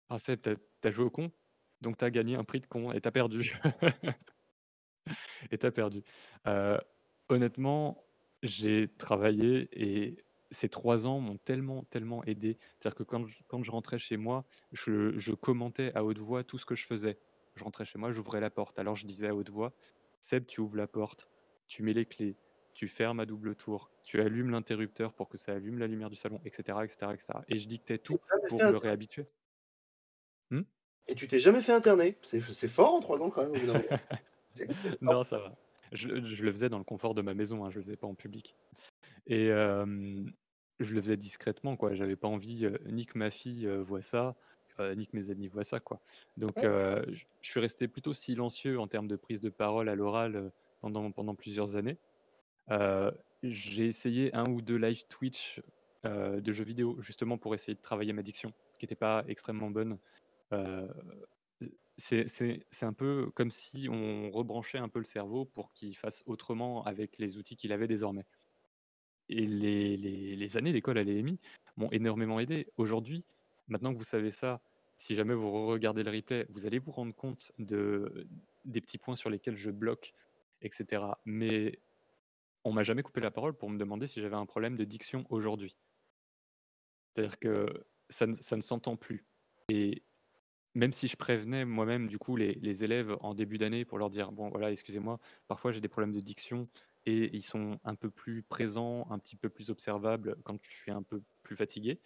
Speaker 2: «Ah Seb, tu as joué au con, donc tu as gagné un prix de con et tu as perdu et tu as perdu». Heu, honnêtement, j'ai travaillé et ces 3 ans m'ont tellement, tellement aidé. C'est-à-dire que quand je rentrais chez moi, je commentais à haute voix tout ce que je faisais. Je rentrais chez moi, j'ouvrais la porte, alors je disais à haute voix: «Seb, tu ouvres la porte, tu mets les clés, tu fermes à double tour, tu allumes l'interrupteur pour que ça allume la lumière du salon» et cetera et cetera et cetera et je dictais tout
Speaker 1: Jamais fait
Speaker 2: pour le
Speaker 1: inter-
Speaker 2: réhabituer. Mmh?
Speaker 1: Et tu t'es jamais fait interner. C'est fort en 3 ans quand même, au bout d'un moment. C'est excellent.
Speaker 2: Non, ça va. Je le faisais dans le confort de ma maison, hein, je le faisais pas en public. Et je le faisais discrètement, quoi. J'avais pas envie, ni que ma fille, voie ça, ni que mes amis voient ça, quoi. Donc je suis resté plutôt silencieux en termes de prise de parole à l'oral, pendant plusieurs années. Heu, j'ai essayé un ou 2 live Twitch, de jeux vidéo, justement pour essayer de travailler ma diction, qui était pas extrêmement bonne. Heu, c'est un peu comme si on rebranchait un peu le cerveau pour qu'il fasse autrement avec les outils qu'il avait désormais. Et les années d'école à l'EMI m'ont énormément aidé. Aujourd'hui, maintenant que vous savez ça, si jamais vous regardez le replay, vous allez vous rendre compte des petits points sur lesquels je bloque et cetera. Mais on m'a jamais coupé la parole pour me demander si j'avais un problème de diction aujourd'hui. C'est-à-dire que ça ne s'entend plus et même si je prévenais moi-même du coup les élèves en début d'année pour leur dire: «Bon voilà, excusez-moi, parfois j'ai des problèmes de diction» et ils sont un peu plus présents, un petit peu plus observables quand je suis un peu plus fatigué.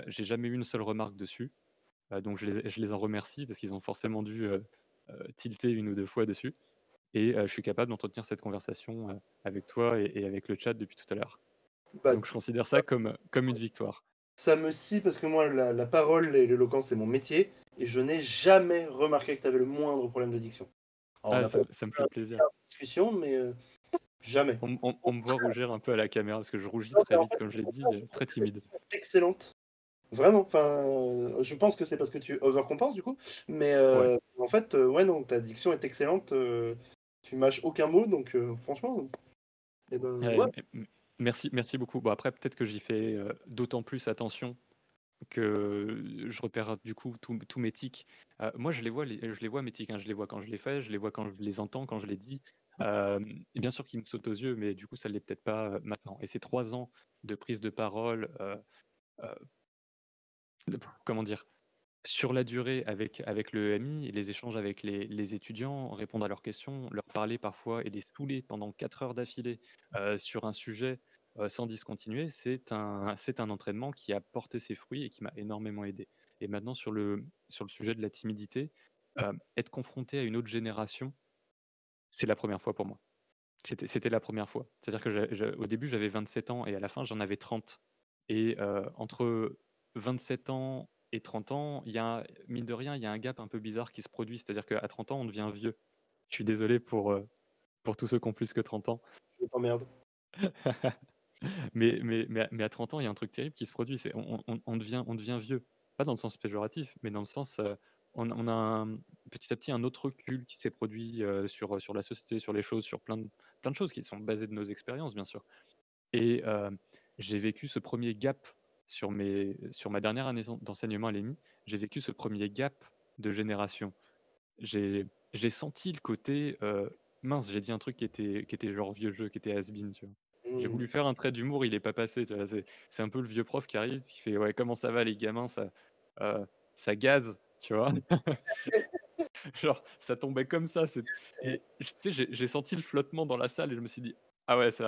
Speaker 2: J'ai jamais eu une seule remarque dessus, donc je les en remercie parce qu'ils ont forcément dû, tilter 1 ou 2 fois dessus et je suis capable d'entretenir cette conversation, avec toi et avec le chat depuis tout à l'heure.
Speaker 1: Bah,
Speaker 2: Donc je considère ça comme une victoire.
Speaker 1: ça me scie parce que moi, la parole et l'éloquence, c'est mon métier. Et je n'ai jamais remarqué que tu avais le moindre problème de diction. Alors, on
Speaker 2: Ah
Speaker 1: n'a pas
Speaker 2: ça me fait plaisir.
Speaker 1: de discussion, mais jamais.
Speaker 2: On me voit rougir un peu à la caméra parce que je rougis
Speaker 1: Non, mais
Speaker 2: très
Speaker 1: en
Speaker 2: vite,
Speaker 1: fait,
Speaker 2: comme je l'ai
Speaker 1: au
Speaker 2: dit,
Speaker 1: contraire, je trouve
Speaker 2: très
Speaker 1: que ta
Speaker 2: timide.
Speaker 1: diction est excellente. Vraiment. Enfin, je pense que c'est parce que tu overcompenses, du coup. Mais
Speaker 2: Ouais,
Speaker 1: en fait, ouais, non, ta diction est excellente. Tu mâches aucun mot, donc franchement, eh ben,
Speaker 2: ouais,
Speaker 1: ouais.
Speaker 2: merci beaucoup. Bon après peut-être que j'y fais, d'autant plus attention que je repère du coup tous mes tics. Moi je les vois mes tics, hein, je les vois quand je les fais, je les vois quand je les entends, quand je les dis. Et bien sûr qu'ils me sautent aux yeux, mais du coup ça ne l'est peut-être pas, maintenant. Et ces 3 ans de prise de parole, heu, comment dire? Sur la durée avec le EMI, les échanges avec les étudiants, répondre à leurs questions, leur parler parfois et les saouler pendant 4 heures d'affilée, sur un sujet, sans discontinuer, c'est un entraînement qui a porté ses fruits et qui m'a énormément aidé. Et maintenant sur le sujet de la timidité, être confronté à une autre génération, c'est la première fois pour moi. C'était la première fois. C'est-à-dire que au début, j'avais 27 ans et à la fin, j'en avais 30. Et entre 27 ans et 30 ans, il y a mine de rien, il y a un gap un peu bizarre qui se produit. C'est-à-dire qu'à 30 ans, on devient vieux. Je suis désolé pour tous ceux qui ont plus que 30 ans.
Speaker 1: Je t'emmerde.
Speaker 2: Mais à 30 ans, il y a un truc terrible qui se produit, c'est on devient vieux. Pas dans le sens péjoratif, mais dans le sens, on a petit à petit un autre recul qui s'est produit, sur la société, sur les choses, sur plein de choses qui sont basées de nos expériences, bien sûr. Et j'ai vécu ce premier gap sur ma dernière année d'enseignement à l'EMI, j'ai vécu ce premier gap de génération. J'ai senti le côté, mince, j'ai dit un truc qui était genre vieux jeu, qui était has-been, tu vois? J'ai
Speaker 1: Mmh.
Speaker 2: voulu faire un trait d'humour, il est pas passé, tu vois? C'est un peu le vieux prof qui arrive, qui fait: «Ouais, comment ça va les gamins? Ça gaze», tu vois? Genre, ça tombait comme ça, et tu sais, j'ai senti le flottement dans la salle et je me suis dit: «Ah ouais,
Speaker 1: Je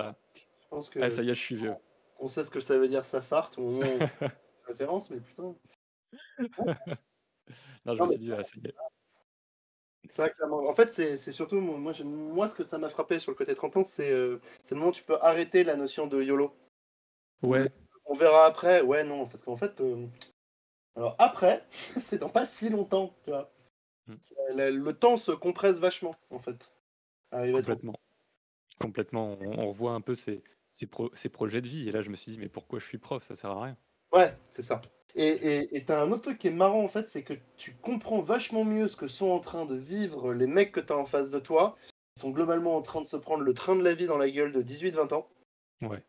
Speaker 1: pense
Speaker 2: ça
Speaker 1: que
Speaker 2: y est, je suis vieux».
Speaker 1: on sait ce que ça veut dire, ça farte, au moment où on fait référence, mais putain.
Speaker 2: Non, je
Speaker 1: Non,
Speaker 2: me
Speaker 1: mais
Speaker 2: suis dit: «Ah ça y est».
Speaker 1: C'est vrai, clairement. En fait, c'est surtout, moi, ce que ça m'a frappé sur le côté 30 ans, c'est le moment où tu peux arrêter la notion de YOLO. Ou
Speaker 2: Ouais,
Speaker 1: on verra après. Ouais, non, parce qu'en fait, alors après, c'est dans pas si longtemps, tu vois.
Speaker 2: mm,
Speaker 1: Le temps se compresse vachement, en fait. Arrivé à 30.
Speaker 2: complètement. Complètement. On revoit un peu ses projets de vie. Et là, je me suis dit, mais pourquoi je suis prof? Ça sert à rien.
Speaker 1: Ouais, c'est ça. Et t'as un autre truc qui est marrant, en fait, c'est que tu comprends vachement mieux ce que sont en train de vivre les mecs que t'as en face de toi. Ils sont globalement en train de se prendre le train de la vie dans la gueule de 18-20 ans.
Speaker 2: Ouais.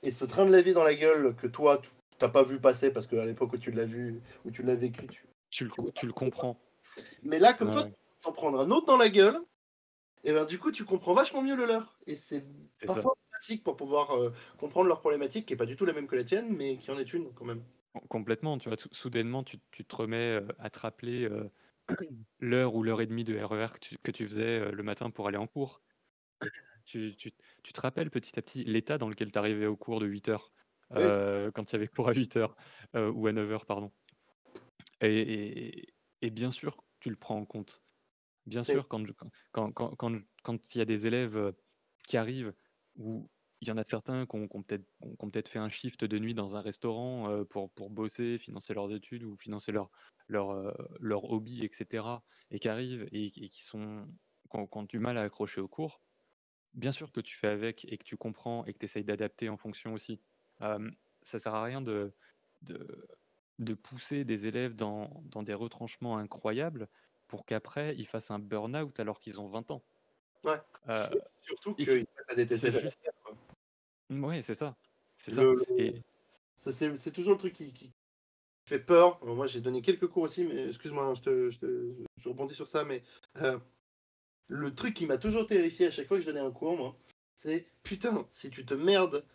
Speaker 1: Et ce train de la vie dans la gueule que toi, tu t'as pas vu passer parce qu'à l'époque où tu l'as vu, où tu l'as vécu, tu vois pas
Speaker 2: Tu le
Speaker 1: trop pourquoi.
Speaker 2: comprends.
Speaker 1: Mais là, comme toi,
Speaker 2: Ouais,
Speaker 1: tu t'en prendre un autre dans la gueule, et ben du coup, tu comprends vachement mieux le leur. Et c'est
Speaker 2: c'est ça.
Speaker 1: parfois pratique pour pouvoir comprendre leur problématique, qui est pas du tout la même que la tienne, mais qui en est une quand même.
Speaker 2: Complètement. Tu vois, soudainement, tu te remets à te rappeler l'heure ou l'heure et demie de RER que tu faisais le matin pour aller en cours. Tu, tu, tu te rappelles petit à petit l'état dans lequel tu arrivais au cours de 8 heures,
Speaker 1: Ouais,
Speaker 2: quand il y avait cours à 8 heures, ou à 9 heures, pardon. Et, et, et bien sûr, tu le prends en compte. Bien
Speaker 1: c'est
Speaker 2: sûr, quand il y a des élèves, qui arrivent, où il y en a certains qui ont peut-être fait un shift de nuit dans un restaurant, pour bosser, financer leurs études ou financer leur hobby et cetera, et qui arrivent et qui ont du mal à accrocher au cours. Bien sûr que tu fais avec et que tu comprends et que tu essayes d'adapter en fonction aussi. Ça sert à rien de de pousser des élèves dans des retranchements incroyables pour qu'après ils fassent un burn-out alors qu'ils ont 20 ans.
Speaker 1: ouais.
Speaker 2: Heu
Speaker 1: Et surtout
Speaker 2: et
Speaker 1: qu'ils se mettent à détester
Speaker 2: c'est
Speaker 1: la
Speaker 2: juste
Speaker 1: matière, quoi.
Speaker 2: ouais, c'est ça, c'est ça.
Speaker 1: Le,
Speaker 2: Et
Speaker 1: c'est toujours le truc qui fait peur. Moi, j'ai donné quelques cours aussi, mais excuse-moi, hein, je rebondis sur ça, mais euh, le truc qui m'a toujours terrifié à chaque fois que je donnais un cours, moi, c'est putain, si tu te merdes,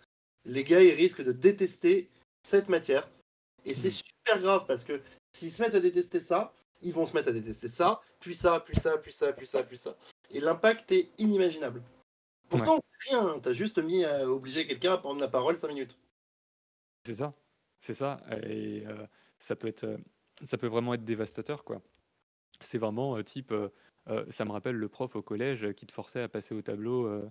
Speaker 1: les gars, ils risquent de détester cette matière. Et c'est
Speaker 2: mmh,
Speaker 1: super grave parce que s'ils se mettent à détester ça, ils vont se mettre à détester ça, puis ça, puis ça, puis ça, puis ça, puis ça. Et l'impact est inimaginable.
Speaker 2: ouais,
Speaker 1: Pourtant, rien, t'as juste mis à obliger quelqu'un à prendre la parole 5 minutes.
Speaker 2: c'est ça, c'est ça. Et ça peut être, ça peut vraiment être dévastateur, quoi. C'est vraiment, type, ça me rappelle le prof au collège, qui te forçait à passer au tableau,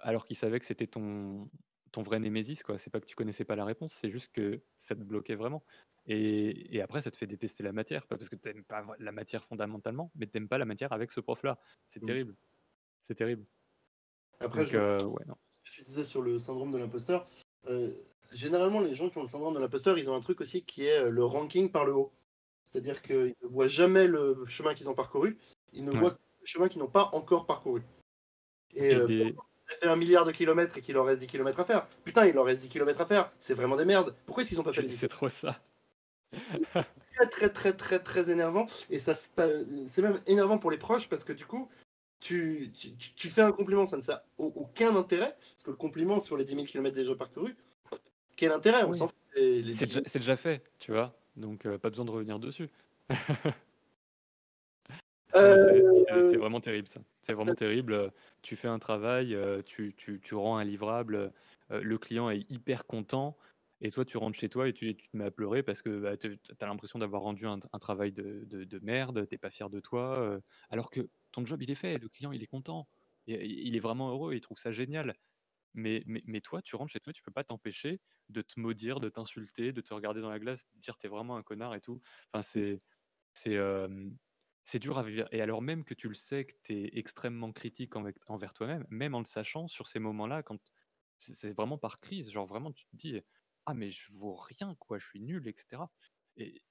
Speaker 2: alors qu'il savait que c'était ton vrai némésis, quoi. C'est pas que tu connaissais pas la réponse, c'est juste que ça te bloquait vraiment. Et après ça te fait détester la matière, pas parce que tu aimes pas la matière fondamentalement, mais tu aimes pas la matière avec ce prof-là. C'est
Speaker 1: Mm.
Speaker 2: terrible, c'est terrible.
Speaker 1: Après,
Speaker 2: Donc
Speaker 1: je reprends
Speaker 2: ouais, non.
Speaker 1: ce que tu disais sur le syndrome de l'imposteur. Euh, Généralement, les gens qui ont le syndrome de l'imposteur, ils ont un truc aussi qui est le ranking par le haut. C'est-à-dire qu'ils ne voient jamais le chemin qu'ils ont parcouru, ils ne voient
Speaker 2: Ouais.
Speaker 1: que le chemin qu'ils n'ont pas encore parcouru. Et
Speaker 2: Et
Speaker 1: ça fait 1 milliard de kilomètres et qu'il leur reste 10 kilomètres à faire. Putain, il leur reste 10 kilomètres à faire. C'est vraiment des merdes. Pourquoi est-ce qu'ils n'ont pas fait les 10
Speaker 2: c'est
Speaker 1: kilomètres?
Speaker 2: trop ça.
Speaker 1: Très, très, très, très, très énervant. Et ça, c'est même énervant pour les proches parce que du coup, tu fais un compliment, ça ne sert aucun intérêt. Parce que le compliment sur les 10 000 kilomètres déjà parcourus, quel intérêt? On s'en
Speaker 2: Oui.
Speaker 1: fout. Les 10 000.
Speaker 2: C'est déjà fait, tu vois? Donc pas besoin de revenir dessus. Non, mais c'est
Speaker 1: Euh,
Speaker 2: vraiment terrible ça. C'est vraiment terrible, tu fais un travail, tu rends un livrable, le client est hyper content et toi tu rentres chez toi et tu te mets à pleurer parce que, bah, tu as l'impression d'avoir rendu un travail de merde, tu es pas fier de toi, alors que ton job il est fait, le client il est content, et il est vraiment heureux, il trouve ça génial. Mais toi tu rentres chez toi, tu peux pas t'empêcher de te maudire, de t'insulter, de te regarder dans la glace, de dire: «Tu es vraiment un connard» et tout. Enfin c'est, c'est dur à vivre, et alors même que tu le sais, que tu es extrêmement critique envers toi-même, même en le sachant, sur ces moments-là, quand c'est vraiment par crise, genre vraiment tu te dis: «Ah mais je vaux rien quoi, je suis nul» et cetera. Et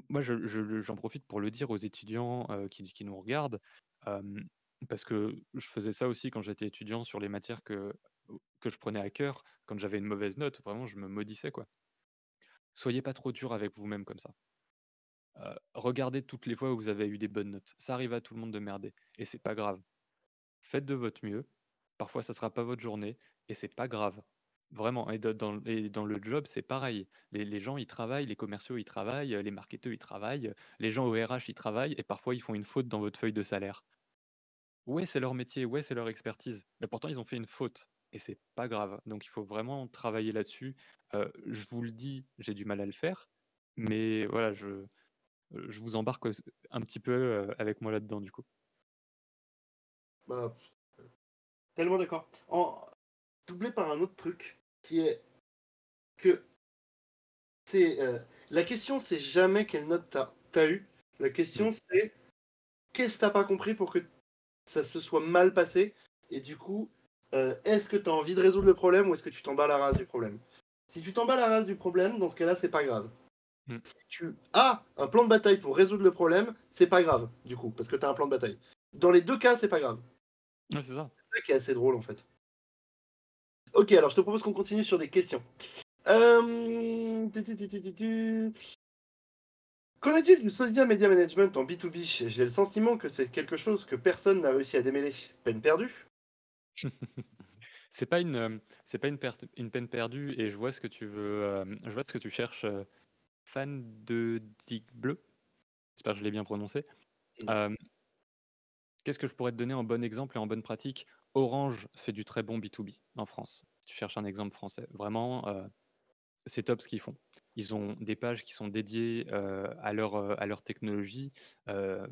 Speaker 2: moi j'en profite pour le dire aux étudiants, qui nous regardent, hem, parce que je faisais ça aussi quand j'étais étudiant sur les matières que je prenais à cœur. Quand j'avais une mauvaise note, vraiment je me maudissais quoi. Soyez pas trop dur avec vous-même comme ça. Regardez toutes les fois où vous avez eu des bonnes notes. Ça arrive à tout le monde de merder et c'est pas grave. Faites de votre mieux. Parfois, ça sera pas votre journée et c'est pas grave. Vraiment, et dans le job, c'est pareil. Les gens, ils travaillent, les commerciaux, ils travaillent, les marketeurs, ils travaillent, les gens au RH, ils travaillent et parfois, ils font une faute dans votre feuille de salaire. Ouais, c'est leur métier, ouais, c'est leur expertise, mais pourtant, ils ont fait une faute et c'est pas grave. Donc il faut vraiment travailler là-dessus. Je vous le dis, j'ai du mal à le faire, mais voilà, je vous embarque, un petit peu, avec moi là-dedans, du coup.
Speaker 1: Bah, tellement d'accord. Doublé par un autre truc qui est que c'est la question, c'est jamais quelle note t'as eu. La question, c'est qu'est-ce que t'as pas compris pour que ça se soit mal passé. Et du coup, est-ce que tu as envie de résoudre le problème ou est-ce que tu t'en bats la race du problème? Si tu t'en bats la race du problème, dans ce cas-là, c'est pas grave. Si tu as un plan de bataille pour résoudre le problème, c'est pas grave, du coup, parce que tu as un plan de bataille. Dans les deux cas, c'est pas grave.
Speaker 2: Ouais, c'est ça.
Speaker 1: C'est ça qui est assez drôle, en fait. Ok, alors je te propose qu'on continue sur des questions. Qu'en est-il du social media management en B2B? J'ai le sentiment que c'est quelque chose que personne n'a réussi à démêler. Peine perdue.
Speaker 2: C'est pas une peine perdue et je vois ce que tu veux, je vois ce que tu cherches, fan de Dick Bleu. J'espère que je l'ai bien prononcé. Hem, Qu'est-ce que je pourrais te donner en bon exemple et en bonne pratique? Orange fait du très bon B2B en France. Si tu cherches un exemple français. Vraiment, c'est top ce qu'ils font. Ils ont des pages qui sont dédiées, à leur technologie, hem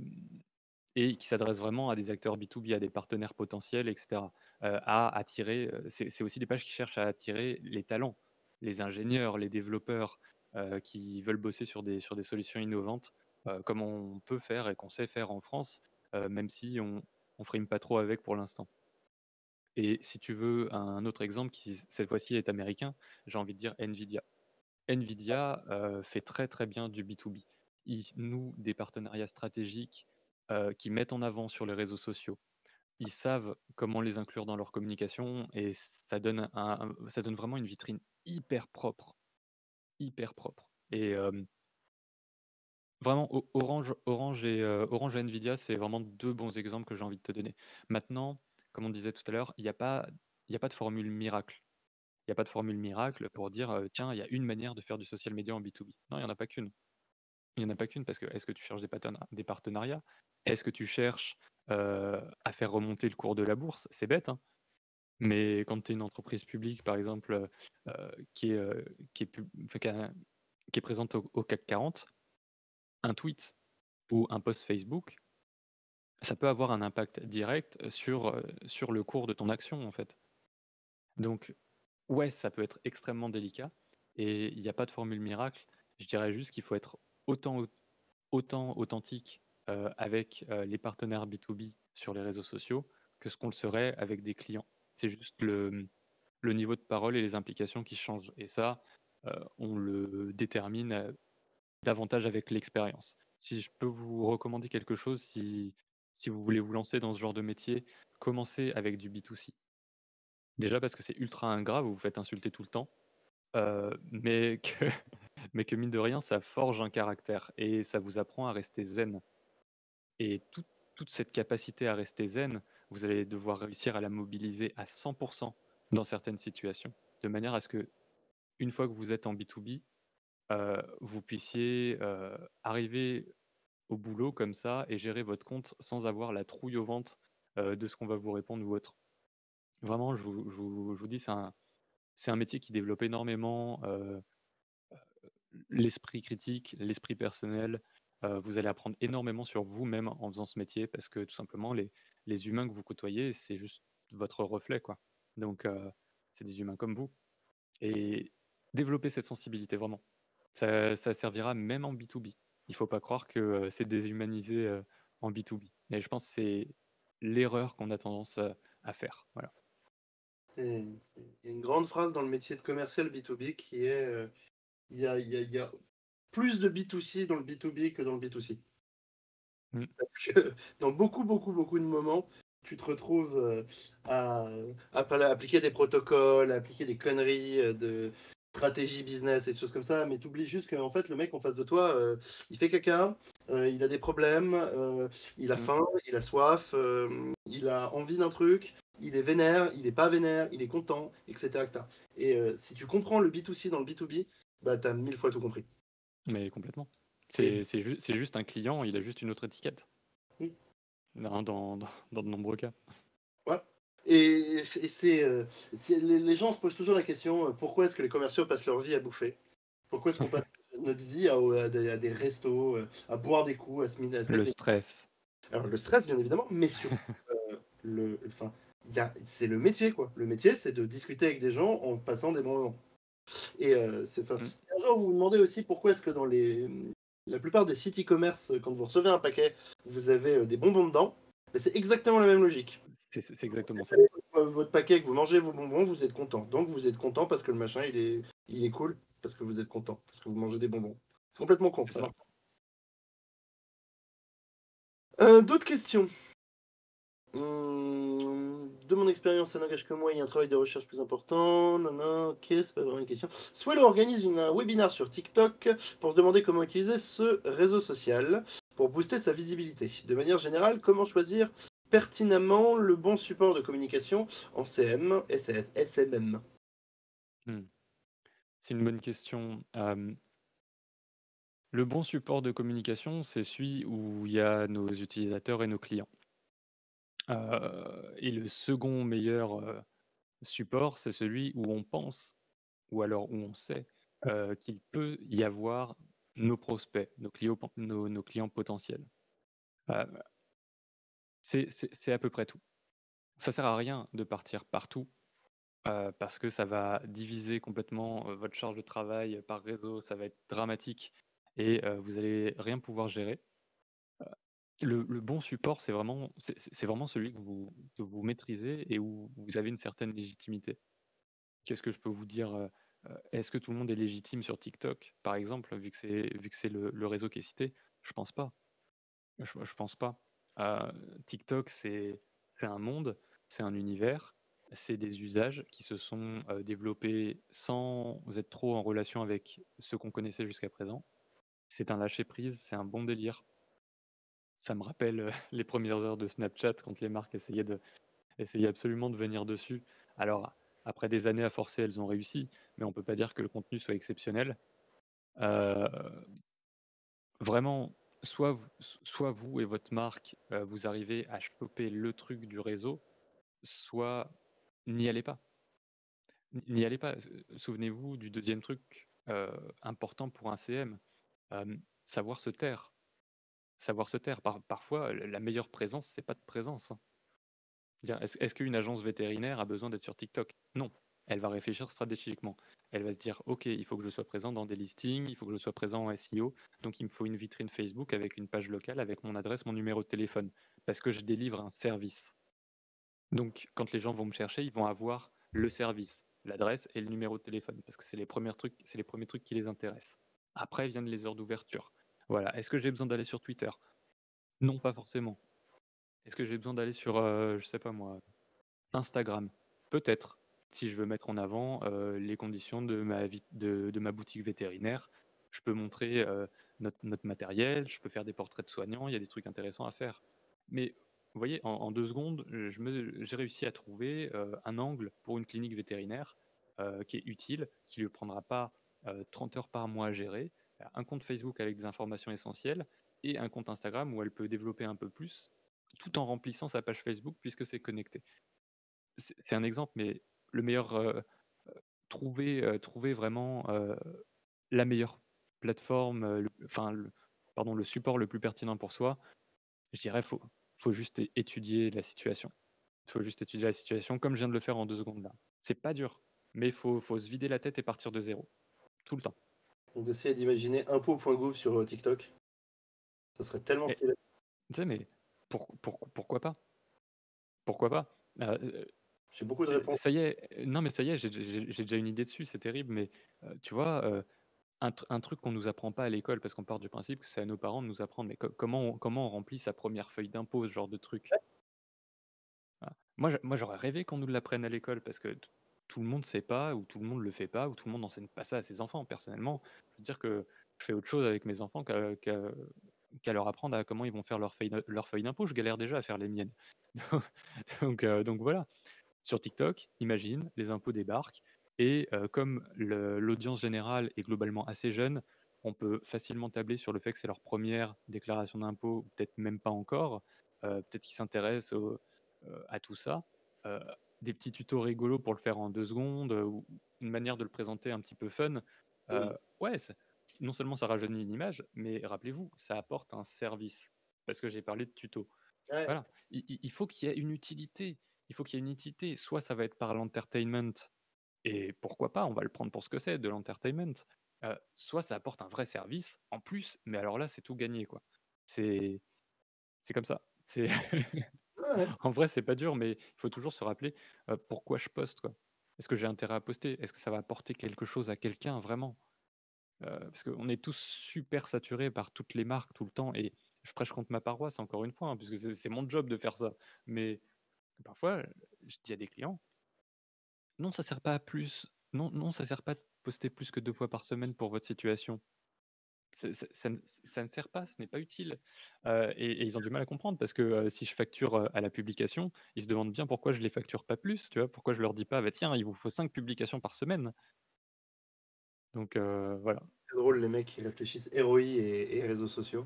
Speaker 2: et qui s'adressent vraiment à des acteurs B2B, à des partenaires potentiels et cetera. À attirer, c'est aussi des pages qui cherchent à attirer les talents, les ingénieurs, les développeurs, qui veulent bosser sur des solutions innovantes, comme on peut faire et qu'on sait faire en France, même si on frime pas trop avec pour l'instant. Et si tu veux un autre exemple qui cette fois-ci est américain, j'ai envie de dire NVIDIA. NVIDIA, fait très, très bien du B2B. Ils nouent des partenariats stratégiques, qu'ils mettent en avant sur les réseaux sociaux. Ils savent comment les inclure dans leur communication et ça donne vraiment une vitrine hyper propre, hyper propre et vraiment Orange et NVIDIA, c'est vraiment 2 bons exemples que j'ai envie de te donner. Maintenant, comme on disait tout à l'heure, il y a pas de formule miracle. Il y a pas de formule miracle pour dire, «Tiens, il y a une manière de faire du social media en B2B». Non, il y en a pas qu'une. Il y en a pas qu'une parce que est-ce que tu cherches des partenariats? Est-ce que tu cherches, à faire remonter le cours de la bourse? C'est bête, hein, mais quand tu es une entreprise publique, par exemple, qui est pub enfin qui est présente au CAC 40, un tweet ou un post Facebook, ça peut avoir un impact direct sur le cours de ton action, en fait. Donc ouais, ça peut être extrêmement délicat et il y a pas de formule miracle. Je dirais juste qu'il faut être autant autant authentique, avec, les partenaires B2B sur les réseaux sociaux que ce qu'on le serait avec des clients. C'est juste le niveau de parole et les implications qui changent et ça, on le détermine, davantage avec l'expérience. Si je peux vous recommander quelque chose, si vous voulez vous lancer dans ce genre de métier, commencez avec du B2C. Déjà parce que c'est ultra ingrat, vous vous faites insulter tout le temps, mais que mais que mine de rien, ça forge un caractère et ça vous apprend à rester zen. Et toute cette capacité à rester zen, vous allez devoir réussir à la mobiliser à 100 dans certaines situations. De manière à ce que une fois que vous êtes en B2B, vous puissiez, arriver au boulot comme ça et gérer votre compte sans avoir la trouille au ventre, de ce qu'on va vous répondre ou autre. Vraiment, je vous dis, c'est un métier qui développe énormément, l'esprit critique, l'esprit personnel, vous allez apprendre énormément sur vous-même en faisant ce métier parce que tout simplement les humains que vous côtoyez, c'est juste votre reflet, quoi. Donc c'est des humains comme vous et développer cette sensibilité vraiment. Ça servira même en B2B. Il faut pas croire que, c'est déshumanisé, en B2B et je pense que c'est l'erreur qu'on a tendance, à faire, voilà.
Speaker 1: Il y a une grande phrase dans le métier de commercial B2B qui est il y a plus de B2C dans le B2B que dans le B2C.
Speaker 2: Mmh.
Speaker 1: Parce que dans beaucoup, beaucoup, beaucoup de moments, tu te retrouves à appliquer des protocoles, à appliquer des conneries de stratégie business et des choses comme ça, mais tu oublies juste qu'en fait, le mec en face de toi, il fait caca, il a des problèmes, il a
Speaker 2: Mmh.
Speaker 1: faim, il a soif, il a envie d'un truc, il est vénère, il est pas vénère, il est content, etc. etc. Et si tu comprends le B2C dans le B2B, bah, tu as 1000 fois tout compris.
Speaker 2: Mais complètement.
Speaker 1: Et
Speaker 2: C'est juste un client, il a juste une autre étiquette. Dans de nombreux cas.
Speaker 1: ouais. Et les gens se posent toujours la question pourquoi est-ce que les commerciaux passent leur vie à bouffer? Pourquoi est-ce qu'on passe notre vie à des restos, à boire des coups, à se
Speaker 2: Le
Speaker 1: mettre des...
Speaker 2: stress.
Speaker 1: Alors le stress, bien évidemment, mais surtout enfin, c'est le métier, quoi. Le métier, c'est de discuter avec des gens en passant des bons moments. Et un jour, vous vous demandez aussi pourquoi est-ce que dans la plupart des sites e-commerce, quand vous recevez un paquet, vous avez des bonbons dedans. Mais c'est exactement la même logique.
Speaker 2: C'est exactement ça.
Speaker 1: Votre paquet, que vous mangez vos bonbons, vous êtes content. Donc vous êtes content parce que le machin, il est cool, parce que vous êtes content, parce que vous mangez des bonbons. Complètement con.
Speaker 2: C'est ça.
Speaker 1: D'autres questions. De mon expérience, ça n'engage que moi, il y a un travail de recherche plus important. Non, non, ok, c'est pas vraiment une question. Swello organise un webinar sur TikTok pour se demander comment utiliser ce réseau social pour booster sa visibilité. De manière générale, comment choisir pertinemment le bon support de communication en CM, SS, SMM.
Speaker 2: C'est une bonne question. Le bon support de communication, c'est celui où il y a nos utilisateurs et nos clients. Et le second meilleur support, c'est celui où on pense, ou alors où on sait qu'il peut y avoir nos prospects, nos clients potentiels. Euh, c'est à peu près tout. Ça sert à rien de partir partout parce que ça va diviser complètement votre charge de travail par réseau, ça va être dramatique et vous allez rien pouvoir gérer. Le bon support, c'est vraiment celui que vous maîtrisez et où vous avez une certaine légitimité. Qu'est-ce que je peux vous dire est-ce que tout le monde est légitime sur TikTok, par exemple, vu que c'est le réseau qui est cité? Je pense pas. Je pense pas. TikTok, c'est un monde, c'est un univers, c'est des usages qui se sont développés sans être trop en relation avec ce qu'on connaissait jusqu'à présent. C'est un lâcher-prise, c'est un bon délire. Ça me rappelle les premières heures de Snapchat quand les marques essayaient absolument de venir dessus. Alors, après des années à forcer, elles ont réussi, mais on peut pas dire que le contenu soit exceptionnel. Euh, Vraiment, soit vous et votre marque, vous arrivez à choper le truc du réseau, soit n'y allez pas. N'y allez pas. Souvenez-vous du deuxième truc important pour un CM, savoir se taire. Savoir se taire. Parfois, la meilleure présence, c'est pas de présence, hein. Est-ce qu'une agence vétérinaire a besoin d'être sur TikTok? Non. Elle va réfléchir stratégiquement. Elle va se dire, OK, il faut que je sois présent dans des listings, il faut que je sois présent en SEO, donc il me faut une vitrine Facebook avec une page locale, avec mon adresse, mon numéro de téléphone, parce que je délivre un service. Donc quand les gens vont me chercher, ils vont avoir le service, l'adresse et le numéro de téléphone, parce que c'est les premiers trucs qui les intéressent. Après viennent les heures d'ouverture. Voilà. Est-ce que j'ai besoin d'aller sur Twitter? Non, pas forcément. Est-ce que j'ai besoin d'aller sur, je sais pas moi, Instagram? Peut-être, si je veux mettre en avant les conditions de ma boutique vétérinaire. Je peux montrer notre matériel, je peux faire des portraits de soignants, il y a des trucs intéressants à faire. Mais vous voyez, en 2 secondes, j'ai réussi à trouver un angle pour une clinique vétérinaire qui est utile, qui ne lui prendra pas 30 heures par mois à gérer, un compte Facebook avec des informations essentielles et un compte Instagram où elle peut développer un peu plus, tout en remplissant sa page Facebook puisque c'est connecté. C'est un exemple, mais le meilleur, trouver vraiment la meilleure plateforme, pardon, le support le plus pertinent pour soi, je dirais faut juste étudier la situation. Il faut juste étudier la situation comme je viens de le faire en 2 secondes là. C'est pas dur, mais faut se vider la tête et partir de zéro, tout le temps.
Speaker 1: Donc essayez d'imaginer impôts.gouv sur TikTok. Ça serait tellement
Speaker 2: Et
Speaker 1: stylé.
Speaker 2: tu sais, mais pourquoi pas? Pourquoi pas?
Speaker 1: J'ai beaucoup de réponses.
Speaker 2: Ça y est, non mais ça y est, j'ai déjà une idée dessus, c'est terrible, mais tu vois, un truc qu'on nous apprend pas à l'école, parce qu'on part du principe que c'est à nos parents de nous apprendre, mais comment on remplit sa première feuille d'impôt, ce genre de truc? Ah, moi, j'aurais rêvé qu'on nous l'apprenne à l'école, parce que tout le monde sait pas, ou tout le monde le fait pas, ou tout le monde n'enseigne pas ça à ses enfants. Personnellement, je veux dire que je fais autre chose avec mes enfants qu'à leur apprendre à comment ils vont faire leur feuille d'impôt. Je galère déjà à faire les miennes. Donc voilà. Sur TikTok, imagine, les impôts débarquent et comme l'audience générale est globalement assez jeune, on peut facilement tabler sur le fait que c'est leur première déclaration d'impôt, peut-être même pas encore, peut-être qu'ils s'intéressent à tout ça. Heu, des petits tutos rigolos pour le faire en 2 secondes, ou une manière de le présenter un petit peu fun.
Speaker 1: Mm.
Speaker 2: Ouais, non seulement ça rajeunit une image, mais rappelez-vous, ça apporte un service. Parce que j'ai parlé de tuto.
Speaker 1: Ouais.
Speaker 2: Voilà, il faut qu'il y ait une utilité. Il faut qu'il y ait une utilité. Soit ça va être par l'entertainment et pourquoi pas, on va le prendre pour ce que c'est, de l'entertainment. Soit ça apporte un vrai service en plus, mais alors là, c'est tout gagné, quoi. C'est c'est comme ça. C'est
Speaker 1: Ouais, ouais.
Speaker 2: en vrai, c'est pas dur, mais il faut toujours se rappeler, pourquoi je poste, quoi. Est-ce que j'ai intérêt à poster? Est-ce que ça va apporter quelque chose à quelqu'un vraiment? Parce qu'on est tous super saturés par toutes les marques tout le temps et je prêche contre ma paroisse encore une fois, hein, puisque c'est mon job de faire ça. Mais parfois, je dis à des clients: «Non, ça sert pas à plus. Non, non, ça sert pas de poster plus que 2 fois par semaine pour votre situation. Ça ne sert pas, ce n'est pas utile». Et ils ont du mal à comprendre parce que, si je facture, à la publication, ils se demandent bien pourquoi je les facture pas plus, tu vois? Pourquoi je leur dis pas: «Bah, tiens, il vous faut 5 publications par semaine». Donc voilà.
Speaker 1: C'est drôle, les mecs qui réfléchissent ROI et réseaux sociaux.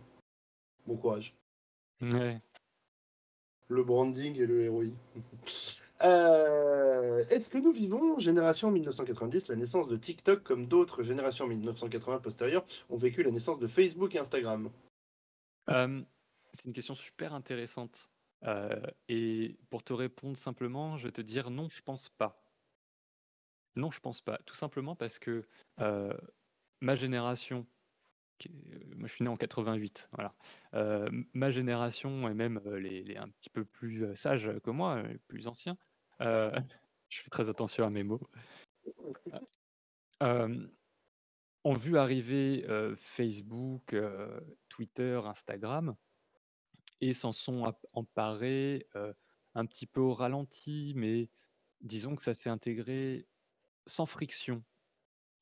Speaker 1: Bon courage.
Speaker 2: Ouais.
Speaker 1: Le branding et le ROI. Est-ce que nous vivons, génération 1990, la naissance de TikTok comme d'autres générations 1980 postérieures ont vécu la naissance de Facebook et Instagram?
Speaker 2: Hem, c'est une question super intéressante, et pour te répondre simplement, je vais te dire: «Non, je pense pas». Non, je pense pas. Tout simplement parce que, heu, ma génération moi je suis né en 88, voilà. Ma génération et même, les un petit peu plus, sages que moi, plus anciens, heu, je fais très attention à mes mots, hem, ont vu arriver, Facebook, Twitter, Instagram et s'en sont emparés, un petit peu au ralenti, mais disons que ça s'est intégré sans friction.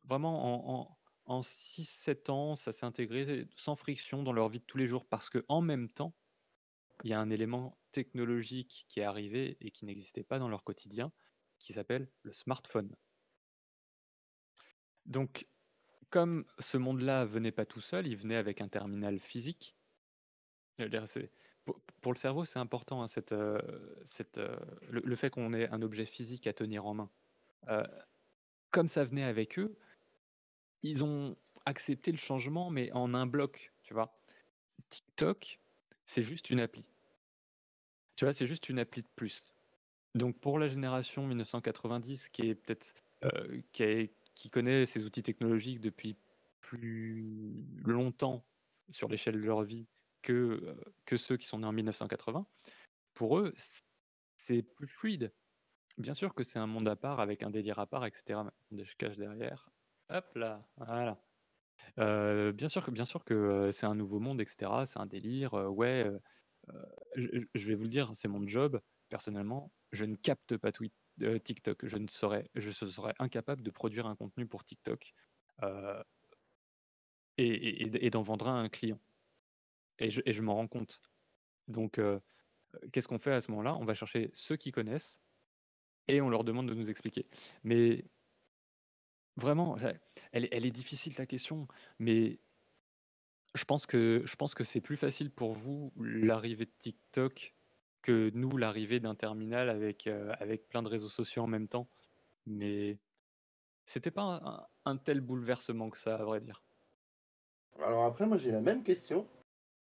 Speaker 2: Vraiment en 6-7 ans, ça s'est intégré sans friction dans leur vie de tous les jours parce que en même temps, il y a un élément technologique qui est arrivé et qui n'existait pas dans leur quotidien, qui s'appelle le smartphone. Donc comme ce monde-là venait pas tout seul, il venait avec un terminal physique. Je veux dire, c'est pour le cerveau, c'est important, hein, le fait qu'on ait un objet physique à tenir en main. Heu, comme ça venait avec eux, ils ont accepté le changement, mais en un bloc, tu vois? TikTok, c'est juste une appli. Tu vois? C'est juste une appli de plus. Donc pour la génération 1990 qui est peut-être, qui connaît ces outils technologiques depuis plus longtemps sur l'échelle de leur vie que ceux qui sont nés en 1980, pour eux, c'est plus fluide. Bien sûr que c'est un monde à part avec un délire à part et cetera. Mais attendez, je cache derrière. Hop là, voilà. Bien sûr que, c'est un nouveau monde et cetera, c'est un délire, ouais, je vais vous le dire, c'est mon job. Personnellement, je ne capte pas TikTok. Je serais incapable de produire un contenu pour TikTok, heu et d'en vendre à un client et je m'en rends compte. Donc qu'est-ce qu'on fait à ce moment-là? On va chercher ceux qui connaissent et on leur demande de nous expliquer. Mais vraiment, elle est difficile ta question, mais je pense que c'est plus facile pour vous l'arrivée de TikTok que nous l'arrivée d'un terminal avec plein de réseaux sociaux en même temps. Mais c'était pas un tel bouleversement que ça, à vrai dire.
Speaker 1: Alors après, moi j'ai la même question,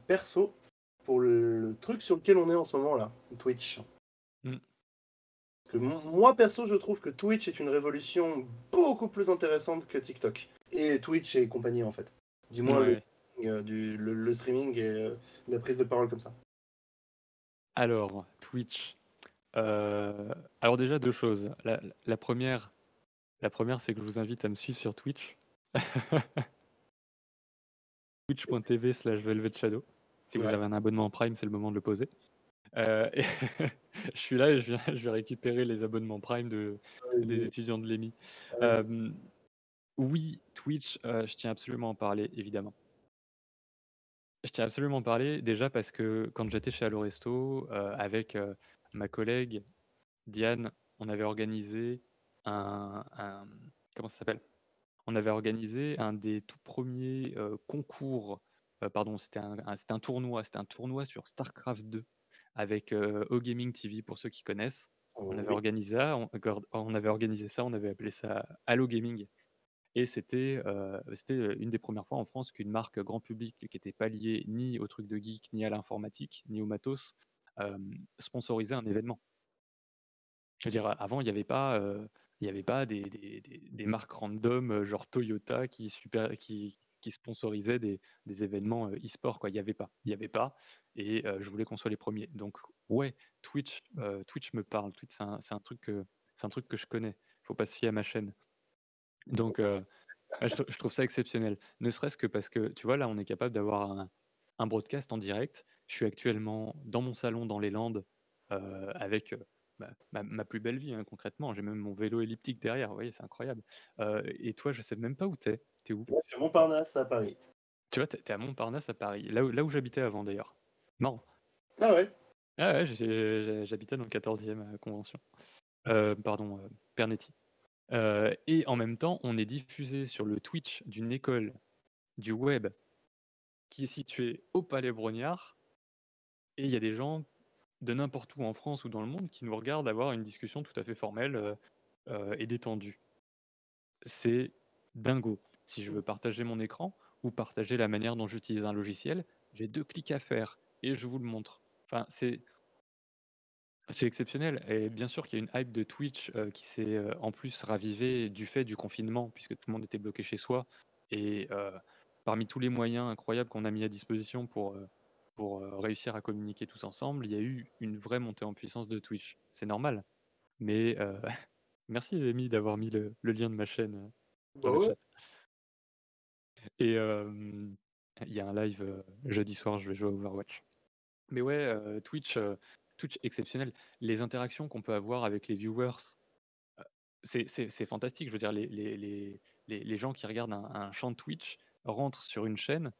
Speaker 1: perso, pour le truc sur lequel on est en ce moment là, Twitch.
Speaker 2: Mmh.
Speaker 1: Que moi perso, je trouve que Twitch est une révolution beaucoup plus intéressante que TikTok. Et Twitch et compagnie en fait. Du moins
Speaker 2: Ouais.
Speaker 1: le streaming et la prise de parole comme ça.
Speaker 2: Alors, Twitch, alors déjà 2 choses. La 1re c'est que je vous invite à me suivre sur Twitch. Twitch.tv/velvetshadow. Si vous
Speaker 1: Ouais.
Speaker 2: avez un abonnement Prime, c'est le moment de le poser. Et je suis là et je vais récupérer les abonnements Prime des étudiants de l'EMI. Hem, oui, Twitch, je tiens absolument à en parler, évidemment. Je tiens absolument à en parler, déjà parce que quand j'étais chez Allo Resto, avec, ma collègue Diane, on avait organisé comment ça s'appelle? On avait organisé un des tout premiers concours, pardon, c'était un tournoi sur StarCraft 2 avec, OGaming TV pour ceux qui connaissent. On avait
Speaker 1: Oui.
Speaker 2: organisé ça, on avait appelé ça Allo Gaming et c'était une des premières fois en France qu'une marque grand public qui était pas liée ni au truc de geek, ni à l'informatique, ni au matos, sponsoriser un événement. Je veux dire, avant, il y avait pas des marques random, genre Toyota qui sponsorisaient des événements, e-sport, quoi. Il y avait pas et je voulais qu'on soit les premiers. Donc ouais, Twitch me parle. Twitch, c'est un truc que je connais. Faut pas se fier à ma chaîne. Donc ouais, je trouve ça exceptionnel. Ne serait-ce que parce que, tu vois, là, on est capable d'avoir un broadcast en direct. Je suis actuellement dans mon salon dans les Landes, avec, ma plus belle vie, hein, concrètement. J'ai même mon vélo elliptique derrière, vous voyez, c'est incroyable. Et toi, je sais même pas où t'es. Tu où?
Speaker 1: Moi, je suis à Montparnasse, à Paris.
Speaker 2: Tu vois, tu à Montparnasse à Paris, là où j'habitais avant d'ailleurs. Marrant.
Speaker 1: Ah ouais?
Speaker 2: Ah ouais, j'habitais dans le 14e, Convention. Pardon, Pernetti. Et en même temps, on est diffusé sur le Twitch d'une école du web qui est située au Palais Brognard, et il y a des gens de n'importe où en France ou dans le monde qui nous regardent avoir une discussion tout à fait formelle, et détendue. C'est dingo. Si je veux partager mon écran ou partager la manière dont j'utilise un logiciel, j'ai 2 clics à faire et je vous le montre. Enfin, c'est exceptionnel, et bien sûr qu'il y a une hype de Twitch, qui s'est, en plus ravivée du fait du confinement, puisque tout le monde était bloqué chez soi, et parmi tous les moyens incroyables qu'on a mis à disposition pour réussir à communiquer tous ensemble, il y a eu une vraie montée en puissance de Twitch. C'est normal, mais merci Amy d'avoir mis le lien de ma chaîne, dans
Speaker 1: Bah
Speaker 2: le
Speaker 1: ouais.
Speaker 2: chat. Et il y a un live, jeudi soir, je vais jouer à Overwatch. Mais ouais, Twitch exceptionnel. Les interactions qu'on peut avoir avec les viewers, c'est fantastique. Je veux dire, les gens qui regardent un champ de Twitch rentrent sur une chaîne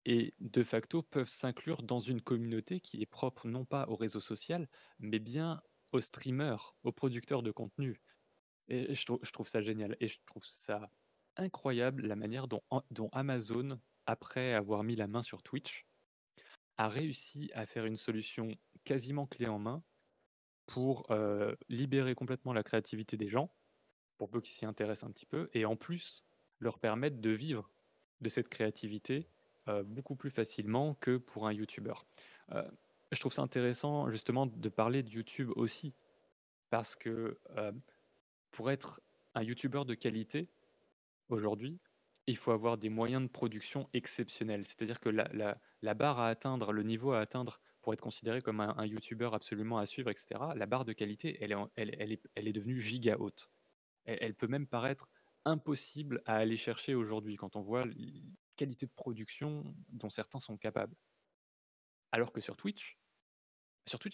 Speaker 2: et de facto peuvent s'inclure dans une communauté qui est propre non pas au réseau social, mais bien aux streamers, aux producteurs de contenu. Et je trouve ça génial et je trouve ça incroyable la manière dont Amazon, après avoir mis la main sur Twitch, a réussi à faire une solution quasiment clé en main pour, libérer complètement la créativité des gens, pour peu qu'ils s'y intéressent un petit peu, et en plus leur permettre de vivre de cette créativité, beaucoup plus facilement que pour un youtubeur. Heu, je trouve ça intéressant justement de parler de YouTube aussi parce que, pour être un youtubeur de qualité aujourd'hui, il faut avoir des moyens de production exceptionnels. C'est-à-dire que la barre à atteindre, le niveau à atteindre pour être considéré comme un youtubeur absolument à suivre, et cetera, la barre de qualité, elle est devenue giga haute. Elle peut même paraître impossible à aller chercher aujourd'hui quand on voit la qualité de production dont certains sont capables. Alors que sur Twitch,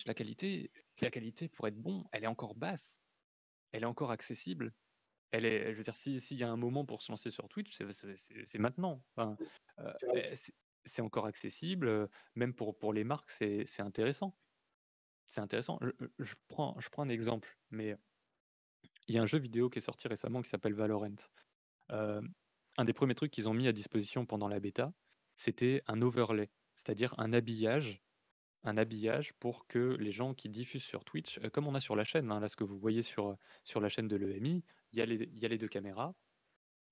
Speaker 2: la qualité pour être bon, elle est encore basse, elle est encore accessible. Je veux dire, s'il y a un moment pour se lancer sur Twitch, c'est maintenant. Enfin, c'est encore accessible, même pour les marques, c'est intéressant. C'est intéressant. Je prends un exemple, mais il y a un jeu vidéo qui est sorti récemment qui s'appelle Valorant. Heu, un des premiers trucs qu'ils ont mis à disposition pendant la bêta, c'était un overlay, c'est-à-dire un habillage pour que les gens qui diffusent sur Twitch, comme on a sur la chaîne, hein, là, ce que vous voyez sur la chaîne de l'EMI, il y a les 2 caméras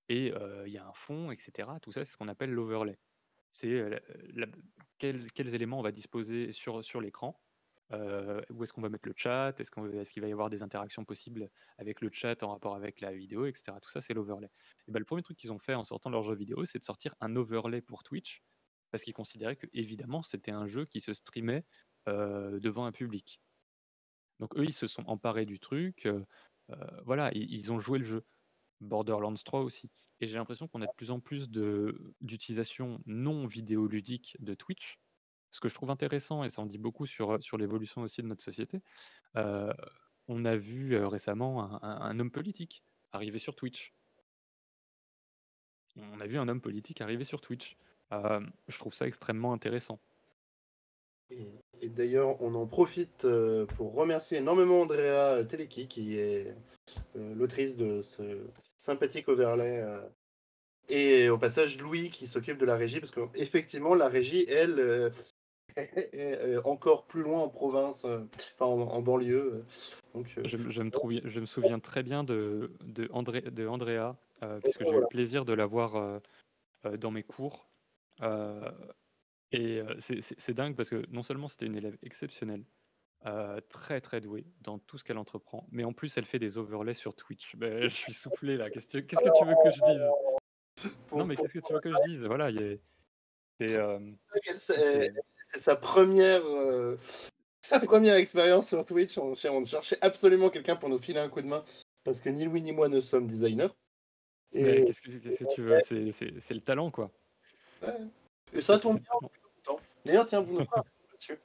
Speaker 2: et il y a un fond, et cetera. Tout ça, c'est ce qu'on appelle l'overlay. C'est, la quels éléments on va disposer sur l'écran, où est-ce qu'on va mettre le chat, est-ce qu'il va y avoir des interactions possibles avec le chat en rapport avec la vidéo, et cetera. Tout ça, c'est l'overlay. Et bah, le premier truc qu'ils ont fait en sortant leur jeu vidéo, c'est de sortir un overlay pour Twitch, parce qu'ils considéraient qu'évidemment, c'était un jeu qui se streamait, devant un public. Donc eux, ils se sont emparés du truc, voilà, ils ont joué le jeu. Borderlands 3 aussi. Et j'ai l'impression qu'on a de plus en plus d'utilisation non vidéoludique de Twitch, ce que je trouve intéressant et ça en dit beaucoup sur l'évolution aussi de notre société. Heu, on a vu, récemment un homme politique arriver sur Twitch. On a vu un homme politique arriver sur Twitch. Je trouve ça extrêmement intéressant.
Speaker 1: Et d'ailleurs, on en profite pour remercier énormément Andrea Teleki, qui est l'autrice de ce sympathique overlay. Et au passage, Louis qui s'occupe de la régie, parce qu'effectivement, la régie, elle, est encore plus loin en province, enfin en banlieue. Donc,
Speaker 2: Je me souviens très bien de Andrea, puisque j'ai eu le plaisir de la voir, dans mes cours. Heu et c'est dingue parce que non seulement c'était une élève exceptionnelle, très, très douée dans tout ce qu'elle entreprend, mais en plus, elle fait des overlays sur Twitch. Beh, je suis soufflé là, qu'est-ce que tu veux que je dise? Non,
Speaker 1: Pour,
Speaker 2: mais
Speaker 1: pour
Speaker 2: qu'est-ce que tu veux que je dise? Voilà, il y a c'est,
Speaker 1: c'est
Speaker 2: c'est
Speaker 1: c'est sa première expérience sur Twitch. On cherchait absolument quelqu'un pour nous filer un coup de main parce que ni Louis ni moi ne sommes designers.
Speaker 2: mais
Speaker 1: Et,
Speaker 2: qu'est-ce que tu veux? C'est le talent, quoi.
Speaker 1: ouais. Et ça
Speaker 2: C'est
Speaker 1: tombe
Speaker 2: le
Speaker 1: bien, on
Speaker 2: talent.
Speaker 1: est plutôt content. D'ailleurs, tiens, vous nous ferez un retour là-dessus.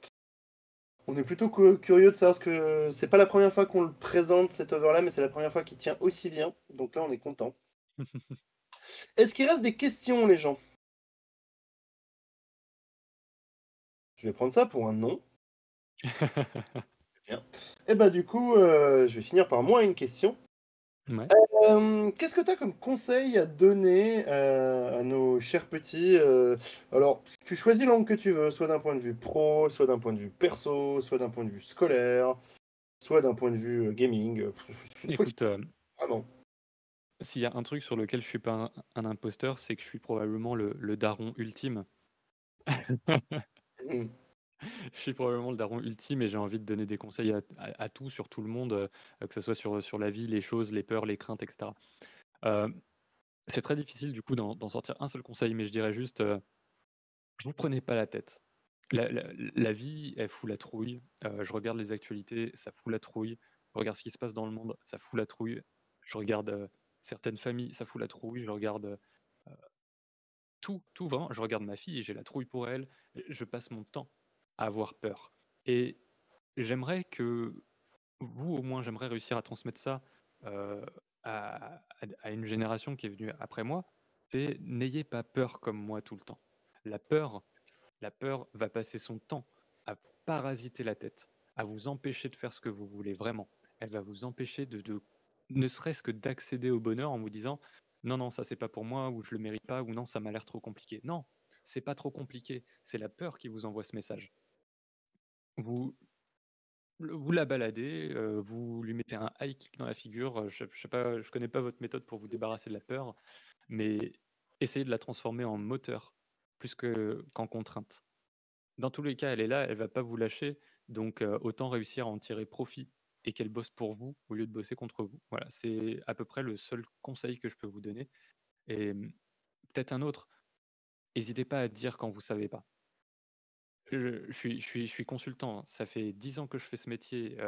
Speaker 1: On est plutôt curieux de savoir ce que c'est pas la première fois qu'on le présente cet over-là, mais c'est la première fois qu'il tient aussi bien. Donc là, on est content. Est-ce qu'il reste des questions, les gens? Je vais prendre ça pour un non. Bien. Et bah du coup, je vais finir par moi une question.
Speaker 2: Ouais.
Speaker 1: Qu'est-ce que tu as comme conseil à donner à nos chers petits alors, tu choisis la langue que tu veux, soit d'un point de vue pro, soit d'un point de vue perso, soit d'un point de vue scolaire, soit d'un point de vue gaming. Toi qui
Speaker 2: Écoute,
Speaker 1: vraiment.
Speaker 2: s'il y a un truc sur lequel je suis pas un imposteur, c'est que je suis probablement le daron ultime.
Speaker 1: Mhm.
Speaker 2: Je suis probablement le daron ultime et j'ai envie de donner des conseils à tout, sur tout le monde, que ce soit sur la vie, les choses, les peurs, les craintes et cetera. Heu, c'est très difficile du coup d'en sortir un seul conseil, mais je dirais juste, vous prenez pas la tête. La vie, elle fout la trouille. Je regarde les actualités, ça fout la trouille. Je regarde ce qui se passe dans le monde, ça fout la trouille. Je regarde, certaines familles, ça fout la trouille. Je regarde, tout vraiment. Je regarde ma fille et j'ai la trouille pour elle. Je passe mon temps à avoir peur et j'aimerais que vous, au moins, j'aimerais réussir à transmettre ça, heu, à une génération qui est venue après moi. C'est: n'ayez pas peur comme moi tout le temps. La peur la peur va passer son temps à vous parasiter la tête, à vous empêcher de faire ce que vous voulez vraiment. Elle va vous empêcher de ne serait-ce que d'accéder au bonheur en vous disant: «Non, non, ça c'est pas pour moi» ou «Je le mérite pas» ou «Non, ça m'a l'air trop compliqué». Non, c'est pas trop compliqué, c'est la peur qui vous envoie ce message. Vous vous la baladez, vous lui mettez un high kick dans la figure, je sais pas, je connais pas votre méthode pour vous débarrasser de la peur, mais essayez de la transformer en moteur plus qu'en contrainte. Dans tous les cas, elle est là, elle va pas vous lâcher, donc autant réussir à en tirer profit et qu'elle bosse pour vous au lieu de bosser contre vous. Voilà, c'est à peu près le seul conseil que je peux vous donner et peut-être un autre, hésitez pas à dire quand vous savez pas. Je suis consultant, hein, ça fait 10 ans que je fais ce métier,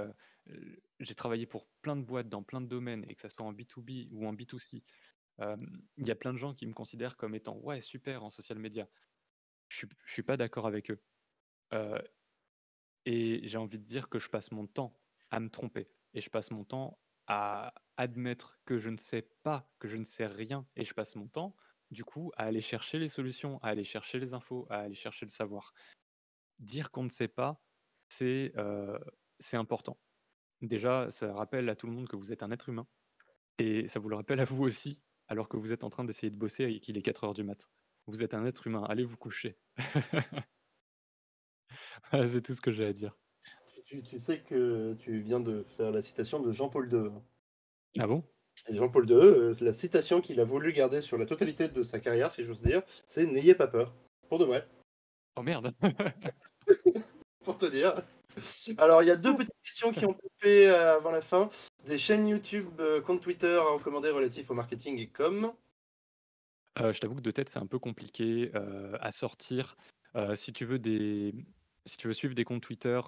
Speaker 2: j'ai travaillé pour plein de boîtes dans plein de domaines et que ça soit en B2B ou en B2C. Il y a plein de gens qui me considèrent comme étant: «Ouais, super en social media». Je suis pas d'accord avec eux, heu et j'ai envie de dire que je passe mon temps à me tromper et je passe mon temps à admettre que je ne sais pas, que je ne sais rien et je passe mon temps, du coup, à aller chercher les solutions, à aller chercher les infos, à aller chercher le savoir. Dire qu'on ne sait pas, c'est important. Déjà, ça rappelle à tout le monde que vous êtes un être humain et ça vous le rappelle à vous aussi, alors que vous êtes en train d'essayer de bosser et qu'il est 4 heures du mat. Vous êtes un être humain, allez vous coucher. Voilà, c'est tout ce que j'ai à dire.
Speaker 1: Tu sais que tu viens de faire la citation de Jean-Paul II.
Speaker 2: Ah bon?
Speaker 1: Et Jean-Paul II, la citation qu'il a voulu garder sur la totalité de sa carrière, si j'ose dire, c'est n'ayez pas peur. Pour de vrai.
Speaker 2: Oh merde!
Speaker 1: Pour te dire. Alors, il y a deux petites questions qui ont popé avant la fin. Des chaînes YouTube, compte Twitter à recommander relatifs au marketing et com.
Speaker 2: Je t'avoue que de tête, c'est un peu compliqué, à sortir. Si tu veux si tu veux suivre des comptes Twitter,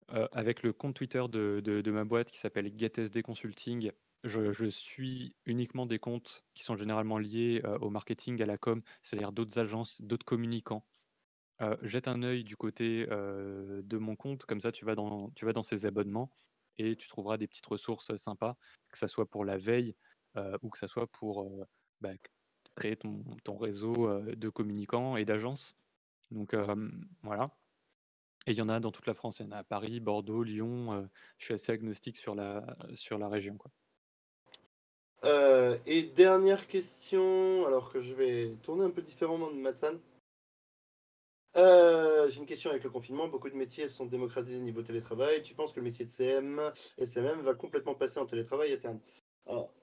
Speaker 2: avec le compte Twitter de ma boîte qui s'appelle GetSD Consulting, je suis uniquement des comptes qui sont généralement liés, au marketing, à la com, c'est-à-dire d'autres agences, d'autres communicants. Jette un œil du côté, de mon compte, comme ça tu vas dans ces abonnements et tu trouveras des petites ressources, sympas, que ça soit pour la veille, ou que ça soit pour, bah, créer ton réseau, de communicants et d'agences. Donc voilà et il y en a dans toute la France. Il y en a à Paris, Bordeaux, Lyon, je suis assez agnostique sur la région, quoi.
Speaker 1: Et dernière question, alors que je vais tourner un peu différemment de Matsan. J'ai une question avec le confinement. Beaucoup de métiers sont démocratisés niveau télétravail. Tu penses que le métier de CM, SMM va complètement passer en télétravail à terme? Alors,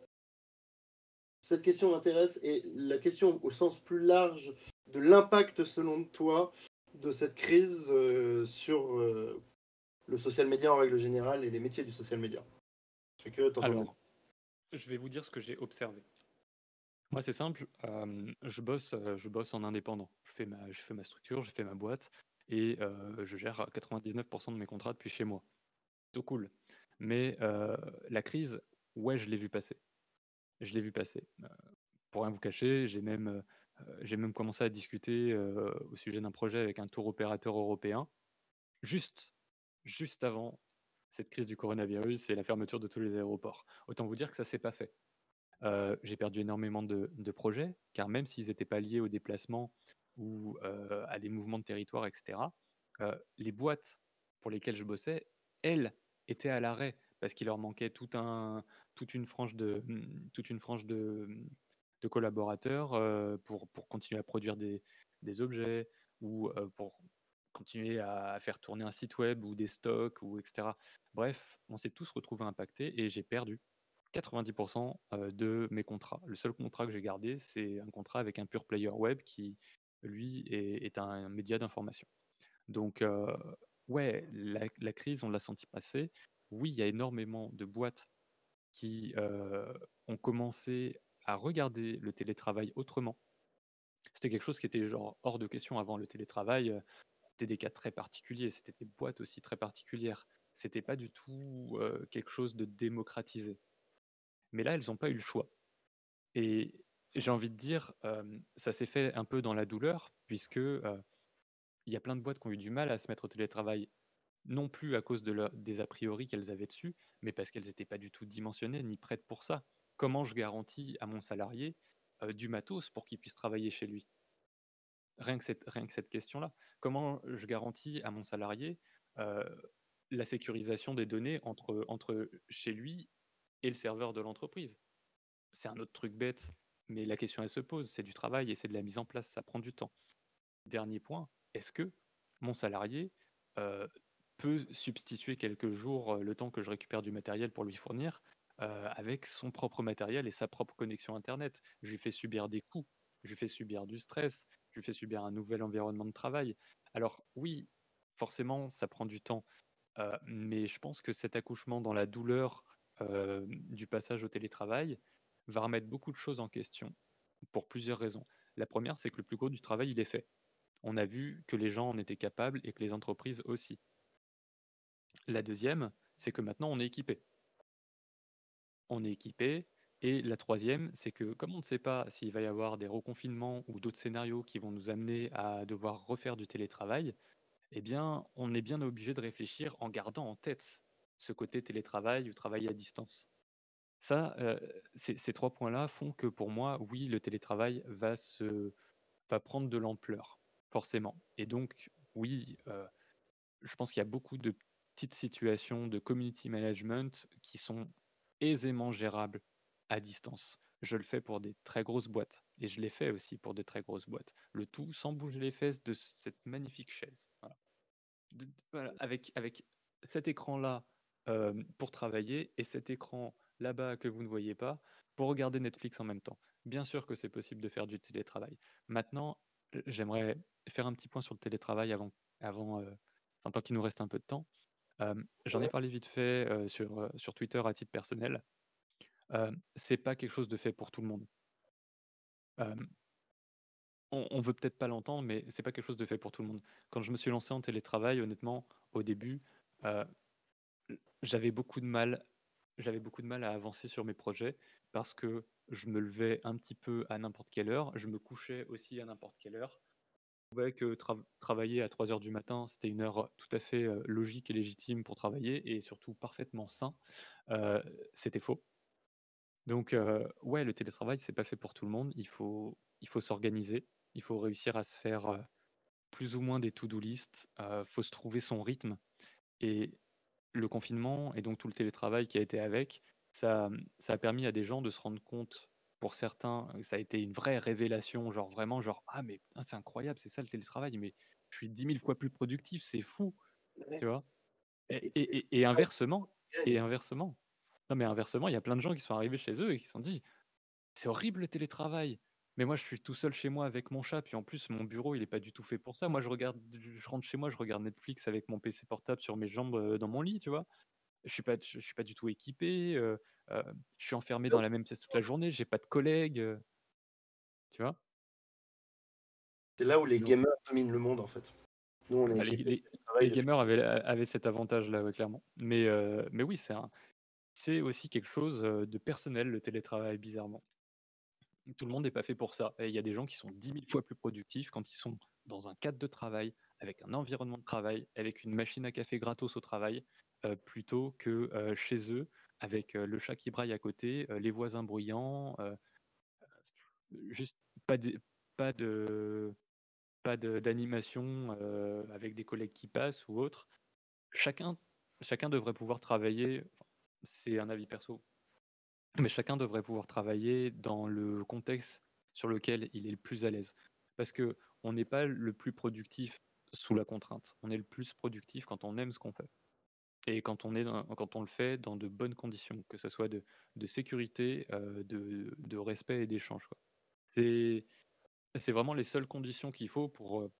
Speaker 1: cette question m'intéresse et la question au sens plus large de l'impact selon toi de cette crise sur Le social media en règle générale et les métiers du social media. Je fais que t'entendre.
Speaker 2: Alors, je vais vous dire ce que j'ai observé. Moi, c'est simple, je bosse en indépendant. J'ai fait ma structure, j'ai fait ma boîte et je gère 99% de mes contrats depuis chez moi. Plutôt cool. Mais la crise, ouais, je l'ai vu passer. Je l'ai vu passer. Pour rien vous cacher, j'ai même commencé à discuter, au sujet d'un projet avec un tour opérateur européen, juste juste avant cette crise du coronavirus et la fermeture de tous les aéroports. Autant vous dire que ça s'est pas fait. J'ai perdu énormément de projets, car même s'ils n'étaient pas liés au déplacement ou, à des mouvements de territoire et cetera, les boîtes pour lesquelles je bossais, elles, étaient à l'arrêt parce qu'il leur manquait toute une frange de collaborateurs, pour continuer à produire des objets ou, pour continuer à faire tourner un site web ou des stocks ou et cetera. Bref, on s'est tous retrouvés impactés et j'ai perdu 90% de mes contrats. Le seul contrat que j'ai gardé, c'est un contrat avec un pure player web qui, lui, est un média d'information. Donc, ouais, la crise, on l'a senti passer. Oui, il y a énormément de boîtes qui ont commencé à regarder le télétravail autrement. C'était quelque chose qui était genre hors de question avant le télétravail. C'était des cas très particuliers, c'était des boîtes aussi très particulières. C'était pas du tout quelque chose de démocratisé. Mais là, elles n'ont pas eu le choix. Et j'ai envie de dire, ça s'est fait un peu dans la douleur puisque, il y a plein de boîtes qui ont eu du mal à se mettre au télétravail, non plus à cause des a priori qu'elles avaient dessus, mais parce qu'elles n'étaient pas du tout dimensionnées ni prêtes pour ça. Comment je garantis à mon salarié, du matos pour qu'il puisse travailler chez lui? Rien que cette question-là. Comment je garantis à mon salarié, heu, la sécurisation des données entre chez lui et le serveur de l'entreprise? C'est un autre truc bête, mais la question elle se pose, c'est du travail et c'est de la mise en place, ça prend du temps. Dernier point, est-ce que mon salarié, heu, peut substituer quelques jours, le temps que je récupère du matériel pour lui fournir, avec son propre matériel et sa propre connexion internet? Je lui fais subir des coûts, je lui fais subir du stress, je lui fais subir un nouvel environnement de travail. Alors oui, forcément, ça prend du temps, mais je pense que cet accouchement dans la douleur, du passage au télétravail va remettre beaucoup de choses en question pour plusieurs raisons. La première, c'est que le plus gros du travail, il est fait. On a vu que les gens en étaient capables et que les entreprises aussi. La deuxième, c'est que maintenant on est équipé. On est équipé. Et la troisième, c'est que comme on ne sait pas s'il va y avoir des reconfinements ou d'autres scénarios qui vont nous amener à devoir refaire du télétravail, eh bien, on est bien obligé de réfléchir en gardant en tête ce côté télétravail ou travail à distance. Ça, ces 3 points-là font que pour moi, oui, le télétravail va prendre de l'ampleur, forcément. Et donc, oui, je pense qu'il y a beaucoup de petites situations de community management qui sont aisément gérables à distance. Je le fais pour des très grosses boîtes et je l'ai fait aussi pour de très grosses boîtes. Le tout sans bouger les fesses de cette magnifique chaise. Voilà. Voilà, avec cet écran-là, pour travailler et cet écran là-bas que vous ne voyez pas pour regarder Netflix en même temps. Bien sûr que c'est possible de faire du télétravail. Maintenant, j'aimerais faire un petit point sur le télétravail avant, enfin, tant qu'il nous reste un peu de temps. J'en ai
Speaker 1: Ouais.
Speaker 2: parlé vite fait, sur Twitter à titre personnel. C'est pas quelque chose de fait pour tout le monde. Hem, on veut peut-être pas l'entendre, mais c'est pas quelque chose de fait pour tout le monde. Quand je me suis lancé en télétravail, honnêtement, au début, heu j'avais beaucoup de mal j'avais beaucoup de mal à avancer sur mes projets parce que je me levais un petit peu à n'importe quelle heure, je me couchais aussi à n'importe quelle heure. Je trouvais que travailler à 3 heures du matin, c'était une heure tout à fait, logique et légitime pour travailler et surtout parfaitement sain. Heu, C'était faux. Donc ouais, le télétravail, c'est pas fait pour tout le monde. Il faut s'organiser, il faut réussir à se faire, plus ou moins des to-do list, faut se trouver son rythme et le confinement et donc tout le télétravail qui a été avec, ça a permis à des gens de se rendre compte, pour certains, ça a été une vraie révélation, genre vraiment genre: «Ah mais putain, c'est incroyable, c'est ça le télétravail, mais je suis 10 000 fois plus productif, c'est fou!»
Speaker 1: Ouais.
Speaker 2: Tu vois?
Speaker 1: Et tu fais ce que
Speaker 2: Et
Speaker 1: tu
Speaker 2: inversement
Speaker 1: gagnes.
Speaker 2: non mais inversement, il y a plein de gens qui sont arrivés chez eux et qui se sont dit: «C'est horrible le télétravail!» Mais moi, je suis tout seul chez moi avec mon chat, puis en plus, mon bureau, il est pas du tout fait pour ça. Moi, je rentre chez moi, je regarde Netflix avec mon PC portable sur mes jambes, dans mon lit, tu vois? Je suis pas du tout équipé, heu, je suis enfermé dans la même pièce toute la journée, j'ai pas de collègues, tu vois?
Speaker 1: C'est là où les
Speaker 2: Donc
Speaker 1: gamers dominent le monde, en fait. Nous, on est
Speaker 2: bah, les
Speaker 1: équipés
Speaker 2: les
Speaker 1: de travail
Speaker 2: les
Speaker 1: depuis.
Speaker 2: gamers avaient cet avantage-là, ouais, clairement. Mais oui, c'est aussi quelque chose, de personnel, le télétravail, bizarrement. Tout le monde n'est pas fait pour ça et il y a des gens qui sont 10 000 fois plus productifs quand ils sont dans un cadre de travail, avec un environnement de travail, avec une machine à café gratos au travail, plutôt que, chez eux, avec, le chat qui braille à côté, les voisins bruyants, juste pas de pas de d'animation, avec des collègues qui passent ou autre. Chacun chacun devrait pouvoir travailler, c'est un avis perso, mais chacun devrait pouvoir travailler dans le contexte sur lequel il est le plus à l'aise. Parce que on n'est pas le plus productif sous la contrainte. On est le plus productif quand on aime ce qu'on fait et quand on le fait dans de bonnes conditions, que ça soit de sécurité, de respect et d'échange, quoi. C'est c'est vraiment les seules conditions qu'il faut pour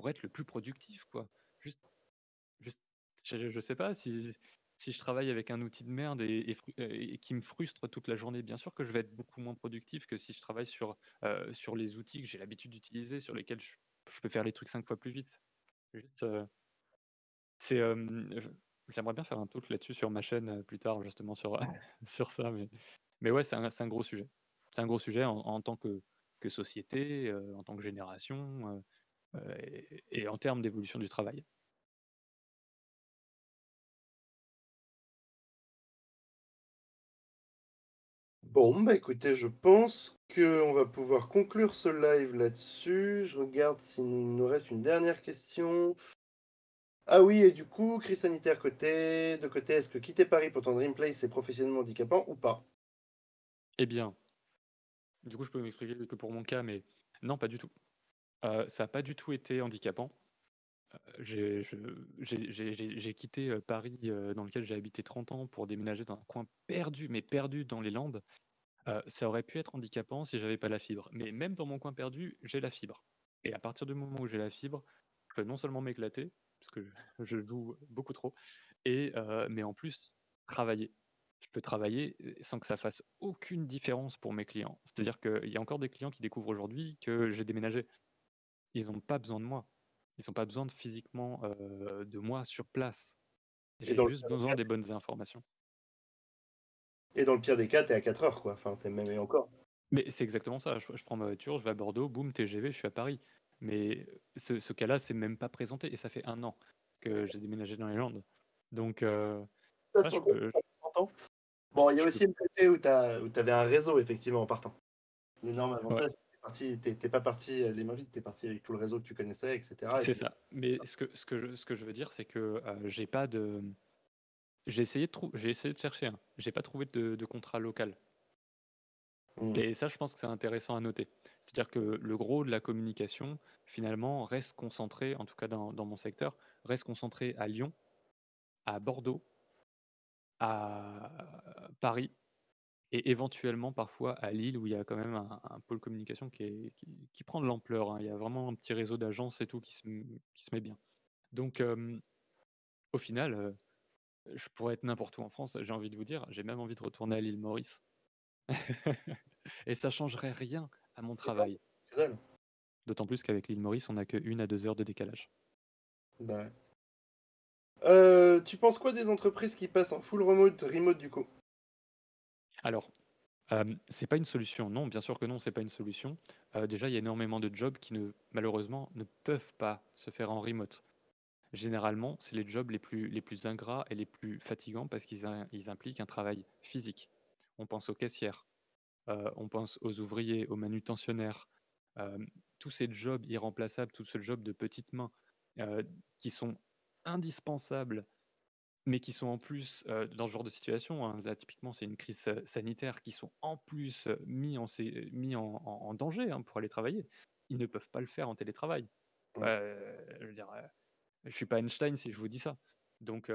Speaker 2: être le plus productif, quoi. Juste Juste je sais pas si je travaille avec un outil de merde et qui me frustre toute la journée, bien sûr que je vais être beaucoup moins productif que si je travaille sur les outils que j'ai l'habitude d'utiliser, sur lesquels je peux faire les trucs 5 fois plus vite. Juste, je j'aimerais bien faire un talk là-dessus sur ma chaîne, plus tard justement sur, sur ça, mais ouais, c'est un gros sujet. C'est un gros sujet en tant que société, en tant que génération, et en termes d'évolution du travail.
Speaker 1: Bon, bah écoutez, je pense qu'on va pouvoir conclure ce live là-dessus. Je regarde s'il nous reste une dernière question. Ah oui, et du coup, crise sanitaire de côté, est-ce que quitter Paris pour ton Dream Place est professionnellement handicapant ou pas?
Speaker 2: Eh bien, du coup, je peux m'expliquer que pour mon cas, mais non, pas du tout. Ça a pas du tout été handicapant. J'ai quitté, Paris, dans lequel j'ai habité 30 ans pour déménager dans un coin perdu, mais perdu dans les Landes. Ça aurait pu être handicapant si j'avais pas la fibre, mais même dans mon coin perdu, j'ai la fibre et à partir du moment où j'ai la fibre, je peux non seulement m'éclater, parce que je joue beaucoup trop mais en plus travailler. Je peux travailler, sans que ça fasse aucune différence pour mes clients. C'est-à-dire qu'il y a encore des clients qui découvrent aujourd'hui que j'ai déménagé. Ils ont pas besoin de moi. Ils ont pas besoin de physiquement, de moi sur place.
Speaker 1: Et
Speaker 2: J'ai
Speaker 1: dans le
Speaker 2: juste
Speaker 1: pire des
Speaker 2: besoin
Speaker 1: cas,
Speaker 2: des bonnes informations.
Speaker 1: t'es à 4 heures, quoi. Enfin, c'est même et encore.
Speaker 2: Mais c'est exactement ça. Je prends ma voiture, je vais à Bordeaux, boum, TGV, je suis à Paris. Mais ce cas-là, c'est même pas présenté et ça fait 1 an que j'ai déménagé dans les Landes. Donc
Speaker 1: Ça,
Speaker 2: ouais,
Speaker 1: tu entends? Bon, il y a
Speaker 2: je peux
Speaker 1: aussi le côté où tu avais un réseau, effectivement, en partant. L'énorme
Speaker 2: ouais,
Speaker 1: avantage, t'es pas parti les mains vides, t'es parti avec tout le réseau que tu connaissais, etc. Et
Speaker 2: c'est
Speaker 1: puis,
Speaker 2: ça. Mais ce que je veux dire, c'est que, j'ai pas de j'ai essayé de chercher, hein. J'ai pas trouvé de contrat local.
Speaker 1: mm.
Speaker 2: Et ça, je pense que c'est intéressant à noter. C'est-à-dire que le gros de la communication, finalement, reste concentré, en tout cas dans mon secteur, reste concentré à Lyon, à Bordeaux, à Paris et éventuellement parfois à Lille, où il y a quand même un pôle communication qui prend de l'ampleur, hein. Il y a vraiment un petit réseau d'agences et tout qui se met bien. Donc, au final, je pourrais être n'importe où en France, j'ai envie de vous dire, j'ai même envie de retourner à l'île Maurice. Et ça changerait rien à mon
Speaker 1: Et non,
Speaker 2: travail.
Speaker 1: que dalle.
Speaker 2: D'autant plus qu'avec l'île Maurice, on n'a que 1 à 2 heures de décalage.
Speaker 1: Bah ouais. Tu penses quoi des entreprises qui passent en full remote du coup?
Speaker 2: Alors, c'est pas une solution. Non, bien sûr que non, c'est pas une solution. Déjà, il y a énormément de jobs qui malheureusement, ne peuvent pas se faire en remote. Généralement, c'est les jobs les plus ingrats et les plus fatigants parce qu'ils impliquent un travail physique. On pense aux caissières, on pense aux ouvriers, aux manutentionnaires, tous ces jobs irremplaçables, tous ces jobs de petites mains, heu, qui sont indispensables, mais qui sont en plus, dans ce genre de situation, hein, là typiquement c'est une crise, sanitaire, qui sont en plus, mis en danger, hein, pour aller travailler. Ils ne peuvent pas le faire en télétravail.
Speaker 1: Mm.
Speaker 2: Je veux dire, je suis pas Einstein si je vous dis ça. Donc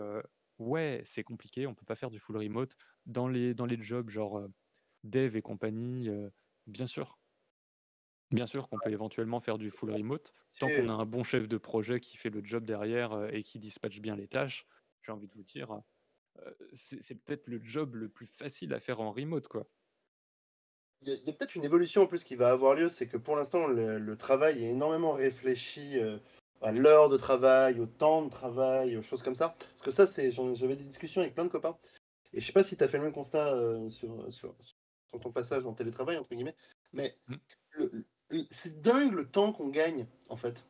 Speaker 2: ouais, c'est compliqué, on peut pas faire du full remote. Dans les jobs genre, dev et compagnie, bien sûr. Bien sûr qu'on peut éventuellement faire du full remote, tant
Speaker 1: Et
Speaker 2: qu'on a un bon chef de projet qui fait le job derrière, et qui dispatche bien les tâches, j'ai envie de vous dire, c'est peut-être le job le plus facile à faire en remote, quoi.
Speaker 1: il y a peut-être une évolution en plus qui va avoir lieu, c'est que pour l'instant, le travail est énormément réfléchi à l'heure de travail, au temps de travail, aux choses comme ça. Parce que ça, j'avais des discussions avec plein de copains. Et je sais pas si tu as fait le même constat sur ton passage en télétravail, entre guillemets, mais
Speaker 2: Mmh.
Speaker 1: c'est dingue le temps qu'on gagne, en fait.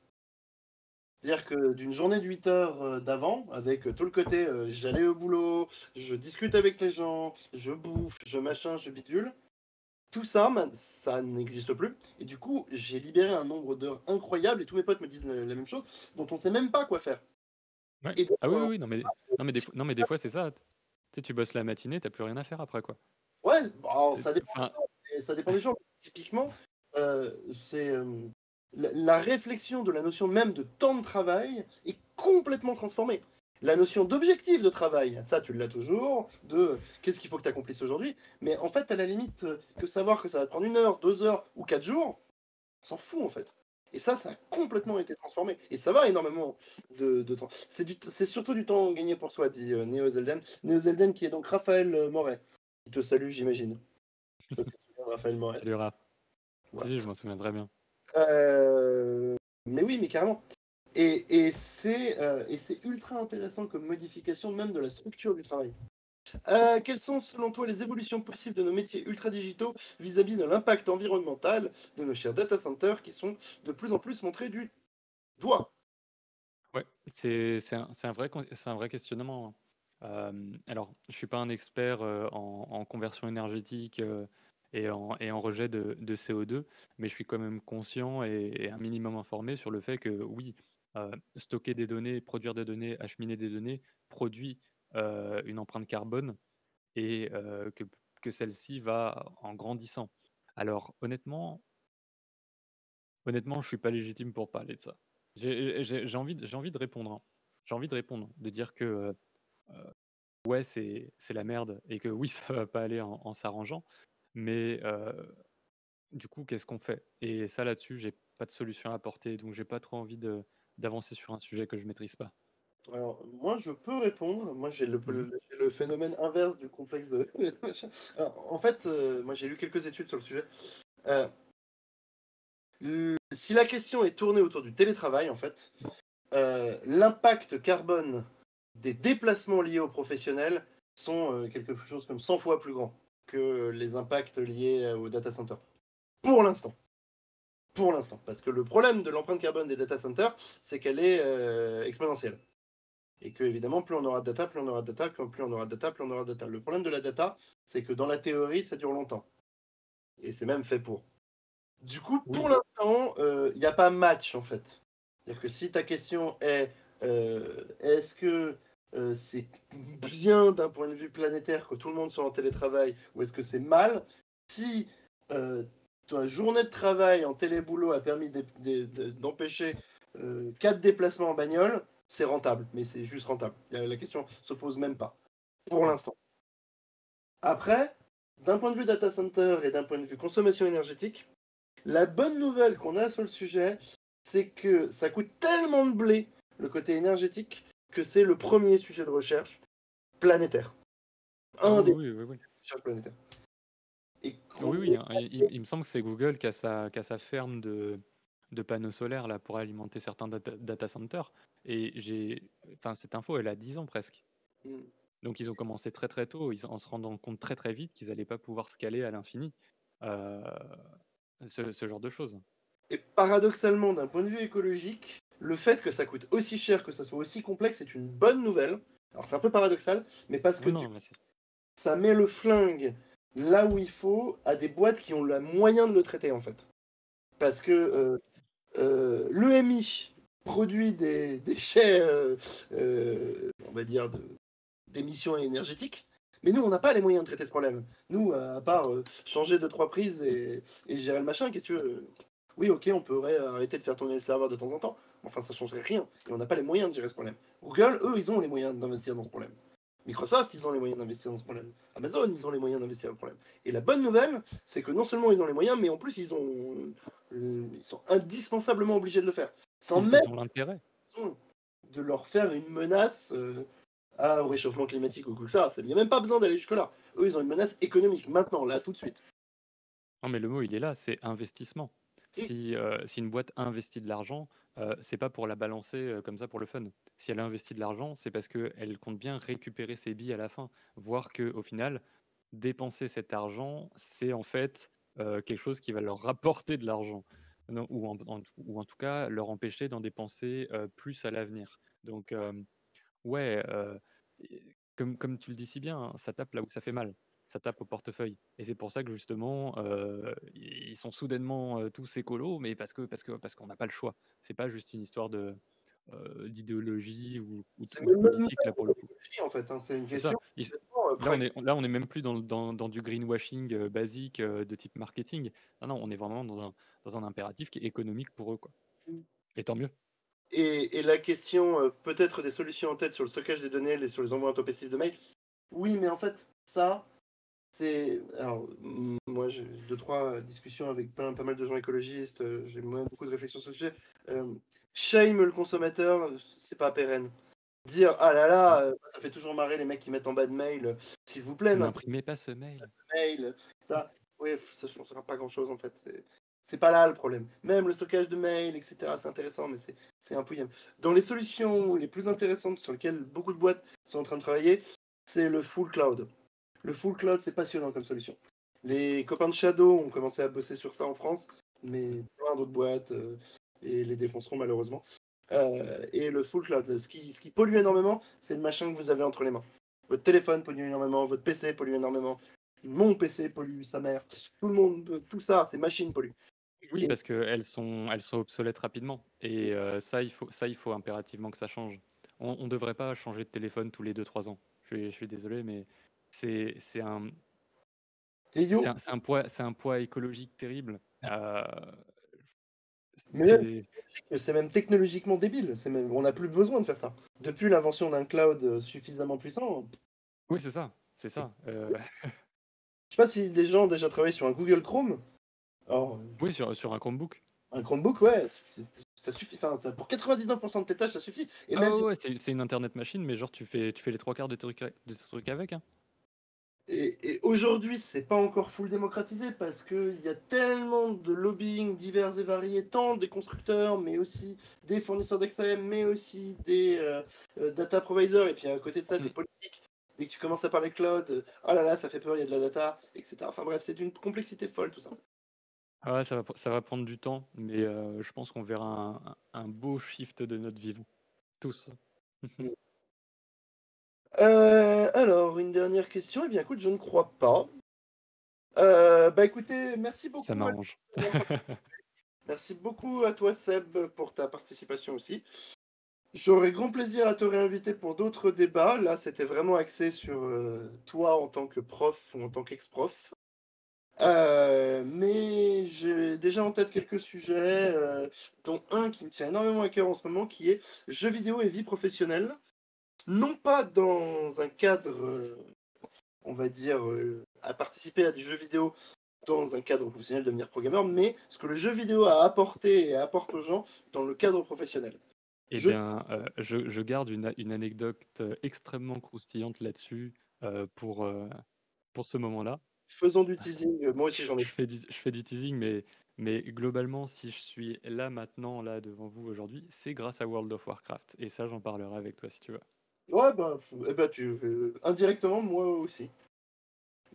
Speaker 1: C'est-à-dire que d'une journée de 8 heures d'avant, avec tout le côté j'allais au boulot, je discute avec les gens, je bouffe, je machin, je bidule, tout ça, ça n'existe plus. Et du coup, j'ai libéré un nombre d'heures incroyable et tous mes potes me disent la même chose, dont on sait même pas quoi faire.
Speaker 2: Ouais.
Speaker 1: Et donc,
Speaker 2: Ah oui, oui, oui, non mais des fois c'est ça. Tu sais, tu bosses la matinée, tu plus rien à faire après, quoi.
Speaker 1: ouais, bon,
Speaker 2: Tu
Speaker 1: ça dépend des
Speaker 2: enfin,
Speaker 1: gens. Ça dépend des gens. Typiquement, c'est la réflexion de la notion même de temps de travail est complètement transformée. La notion d'objectif de travail, ça tu l'as toujours, de qu'est-ce qu'il faut que tu accomplisses aujourd'hui, mais en fait, à la limite, que savoir que ça va te prendre 1 heure, 2 heures ou 4 jours, on s'en fout en fait. Et ça a complètement été transformé. Et ça va énormément de temps. C'est surtout du temps gagné pour soi, dit Neo Zelden. Neo Zelden qui est donc Raphaël Moret. Qui te salue, j'imagine. Je sais pas si tu te souviens de Raphaël Moret.
Speaker 2: salut Raph. Si,
Speaker 1: Voilà.
Speaker 2: si, je m'en souviens très bien.
Speaker 1: Mais oui, mais carrément. Et c'est ultra intéressant comme modification même de la structure du travail. Quelles sont selon toi les évolutions possibles de nos métiers ultra digitaux vis-à-vis de l'impact environnemental de nos chers data centers qui sont de plus en plus montrés du doigt?
Speaker 2: Ouais, c'est un vrai questionnement, hein. Alors, je suis pas un expert, en conversion énergétique, et en rejet de CO2, mais je suis quand même conscient et un minimum informé sur le fait que oui, stocker des données, produire des données, acheminer des données produit, une empreinte carbone et que celle-ci va en grandissant. Alors honnêtement, je suis pas légitime pour parler de ça. J'ai envie de répondre, hein. J'ai envie de répondre, de dire que, ouais, c'est la merde et que oui, ça va pas aller en s'arrangeant, mais du coup, qu'est-ce qu'on fait? Et ça, là-dessus, j'ai pas de solution à apporter, donc j'ai pas trop envie d'avancer sur un sujet que je maîtrise pas.
Speaker 1: Alors, moi, je peux répondre. Moi,
Speaker 2: Mmh.
Speaker 1: j'ai le phénomène inverse du complexe de. Alors, en fait, moi, j'ai lu quelques études sur le sujet. Euh, Si la question est tournée autour du télétravail, en fait, l'impact carbone des déplacements liés aux professionnels sont quelque chose comme 100 fois plus grand que les impacts liés au data center. Pour l'instant. Pour l'instant. Parce que le problème de l'empreinte carbone des data centers, c'est qu'elle est exponentielle. Et que, évidemment, plus on aura de data, plus on aura de data, plus on aura de data, plus on aura de data. Le problème de la data, c'est que dans la théorie, ça dure longtemps. Et c'est même fait pour. Du coup, pour
Speaker 2: Oui.
Speaker 1: l'instant, il n'y a pas match en fait. C'est-à-dire que si ta question est est-ce que c'est bien d'un point de vue planétaire que tout le monde soit en télétravail ou est-ce que c'est mal, si ta journée de travail en téléboulot a permis d'empêcher 4 déplacements en bagnole, c'est rentable, mais c'est juste rentable. La question se pose même pas, pour
Speaker 2: Mmh.
Speaker 1: l'instant. Après, d'un point de vue data center et d'un point de vue consommation énergétique, la bonne nouvelle qu'on a sur le sujet, c'est que ça coûte tellement de blé, le côté énergétique, que c'est le premier sujet de recherche planétaire.
Speaker 2: Ah
Speaker 1: Un des
Speaker 2: oui, oui, oui, oui.
Speaker 1: recherches planétaires. Et
Speaker 2: Oui,
Speaker 1: gros,
Speaker 2: oui, hein, il me semble que c'est Google qui a sa ferme de panneaux solaires là, pour alimenter certains data centers et enfin, cette info, elle a 10 ans presque. Donc ils ont commencé très, très tôt, en se rendant compte très, très vite qu'ils allaient pas pouvoir scaler à l'infini, heu, ce genre de choses.
Speaker 1: et paradoxalement, d'un point de vue écologique, le fait que ça coûte aussi cher, que ça soit aussi complexe, est une bonne nouvelle. Alors c'est un peu paradoxal, mais parce que
Speaker 2: Oui, non, mais c'est
Speaker 1: ça met le flingue là où il faut à des boîtes qui ont le moyen de le traiter en fait. Parce que
Speaker 2: bah,
Speaker 1: l'EMI produit des déchets, on va dire, d'émissions énergétiques, mais nous, on n'a pas les moyens de traiter ce problème. Nous, à part changer 2-3 prises et gérer le machin, qu'est-ce que tu veux? Oui, ok, on pourrait arrêter de faire tourner le serveur de temps en temps, mais enfin, ça changerait rien, et on n'a pas les moyens de gérer ce problème. Google, eux, ils ont les moyens d'investir dans ce problème. Microsoft, ils ont les moyens d'investir dans ce problème. Amazon, ils ont les moyens d'investir dans ce problème. Et la bonne nouvelle, c'est que non seulement ils ont les moyens, mais en plus, ils ont Ils sont indispensablement obligés de le faire. Sans même
Speaker 2: Ils ont l'intérêt.
Speaker 1: de leur faire une menace au réchauffement climatique ou quoi que ça. Il n'y a même pas besoin d'aller jusque-là. Eux, ils ont une menace économique, maintenant, là, tout de suite.
Speaker 2: Non, mais le mot, il est là, c'est investissement. Si une boîte investit de l'argent, c'est pas pour la balancer comme ça pour le fun. Si elle investit de l'argent, c'est parce qu'elle compte bien récupérer ses billes à la fin. Voir qu'au final, dépenser cet argent, c'est en fait quelque chose qui va leur rapporter de l'argent. Ou en tout cas, leur empêcher d'en dépenser plus à l'avenir. Donc, ouais, comme tu le dis si bien, hein, ça tape là où ça fait mal. Ça tape au portefeuille et c'est pour ça que justement, ils sont soudainement, tous écolos, mais parce qu'on n'a pas le choix. C'est pas juste une histoire d'idéologie
Speaker 1: C'est
Speaker 2: ou de
Speaker 1: même
Speaker 2: politique là pour le coup.
Speaker 1: en fait, hein. C'est une
Speaker 2: C'est ça.
Speaker 1: question complètement
Speaker 2: Là on est même plus dans du greenwashing, basique, de type marketing. Non, on est vraiment dans un impératif qui est économique pour eux, quoi, et tant mieux.
Speaker 1: Et la question, peut-être des solutions en tête sur le stockage des données et sur les envois intempestifs de mails. Oui, mais en fait, ça, c'est. Alors, moi, j'ai 2-3 discussions avec pas mal de gens écologistes, j'ai moi beaucoup de réflexions sur le sujet. Shame le consommateur, c'est pas pérenne. Dire ah là
Speaker 2: Mmh.
Speaker 1: là, ça fait toujours marrer les mecs qui mettent en bas de mail, s'il vous plaît, n'importe
Speaker 2: N'imprimez pas ce mail.
Speaker 1: mail, ça. Oui, ça ne changera pas grand-chose en fait. C'est pas là le problème. Même le stockage de mails, etc., c'est intéressant, mais c'est impouillable. Dans les solutions les plus intéressantes sur lesquelles beaucoup de boîtes sont en train de travailler, c'est le full cloud. Le full cloud, c'est passionnant comme solution. Les copains de Shadow ont commencé à bosser sur ça en France, mais plein d'autres boîtes et les défonceront malheureusement. Et le full cloud, ce qui pollue énormément, c'est le machin que vous avez entre les mains. Votre téléphone pollue énormément, votre PC pollue énormément, mon PC pollue sa mère, tout le monde, tout ça, ces machines polluent.
Speaker 2: Oui,
Speaker 1: Et
Speaker 2: parce qu'elles sont obsolètes rapidement et ça, il faut impérativement que ça change. On devrait pas changer de téléphone tous les 2 3 ans. Je suis désolé, mais c'est un
Speaker 1: et yo,
Speaker 2: c'est un poids écologique terrible.
Speaker 1: mais
Speaker 2: C'est
Speaker 1: c'est même technologiquement débile. On n'a plus besoin de faire ça. Depuis l'invention d'un cloud suffisamment puissant,
Speaker 2: oui, c'est ça, c'est
Speaker 1: c'est.
Speaker 2: ça.
Speaker 1: Je sais pas si des gens ont déjà travaillé sur un Google Chrome. Alors,
Speaker 2: Oui, sur un Chromebook.
Speaker 1: un Chromebook, ouais, ça suffit. Enfin, pour 99% de tes tâches, ça suffit. Et
Speaker 2: Ah
Speaker 1: même
Speaker 2: ouais,
Speaker 1: si
Speaker 2: ouais, c'est une internet machine, mais genre tu fais les 3 quarts de tes trucs avec, hein.
Speaker 1: Et aujourd'hui, c'est pas encore full démocratisé parce qu'il y a tellement de lobbying divers et variés, tant des constructeurs, mais aussi des fournisseurs d'accès, mais aussi des data providers, et puis à côté de ça, des
Speaker 2: Mmh.
Speaker 1: politiques. Dès que tu commences à parler cloud, oh là là, ça fait peur, il y a de la data, etc. Enfin bref, c'est d'une complexité folle tout ça.
Speaker 2: Ah ouais, ça va prendre du temps, mais je pense qu'on verra un beau shift de notre vivant, tous.
Speaker 1: Alors, une dernière question. Eh bien, écoute, je ne crois pas. Bah écoutez, merci
Speaker 2: Ça
Speaker 1: beaucoup.
Speaker 2: m'arrange.
Speaker 1: Merci beaucoup à toi, Seb, pour ta participation aussi. J'aurais grand plaisir à te réinviter pour d'autres débats. Là, c'était vraiment axé sur toi en tant que prof ou en tant qu'ex-prof. Mais j'ai déjà en tête quelques sujets, dont un qui me tient énormément à cœur en ce moment, qui est jeux vidéo et vie professionnelle. Non pas dans un cadre, on va dire, à participer à des jeux vidéo dans un cadre professionnel, devenir programmeur, mais ce que le jeu vidéo a apporté et apporte aux gens dans le cadre professionnel.
Speaker 2: Eh
Speaker 1: Je
Speaker 2: bien, je garde une anecdote extrêmement croustillante là-dessus pour ce moment-là.
Speaker 1: Faisons du teasing, moi aussi
Speaker 2: Je,
Speaker 1: j'en ai
Speaker 2: je
Speaker 1: fait.
Speaker 2: fais je fais du teasing, mais globalement, si je suis là maintenant, là devant vous aujourd'hui, c'est grâce à World of Warcraft. Et ça, j'en parlerai avec toi si tu veux.
Speaker 1: Ouais, bah, eh bah indirectement, moi aussi,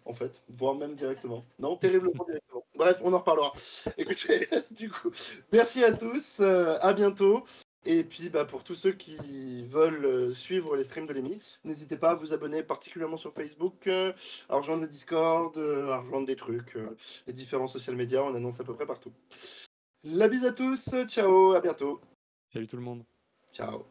Speaker 1: en fait, voire même directement. Non, terriblement directement. Bref, on en reparlera. Écoutez, du coup, merci à tous, à bientôt. Et puis, bah, pour tous ceux qui veulent suivre les streams de l'EMI, n'hésitez pas à vous abonner, particulièrement sur Facebook, à rejoindre le Discord, à rejoindre des trucs, les différents social médias, on annonce à peu près partout. La bise à tous, ciao, à bientôt.
Speaker 2: Salut tout le monde.
Speaker 1: Ciao.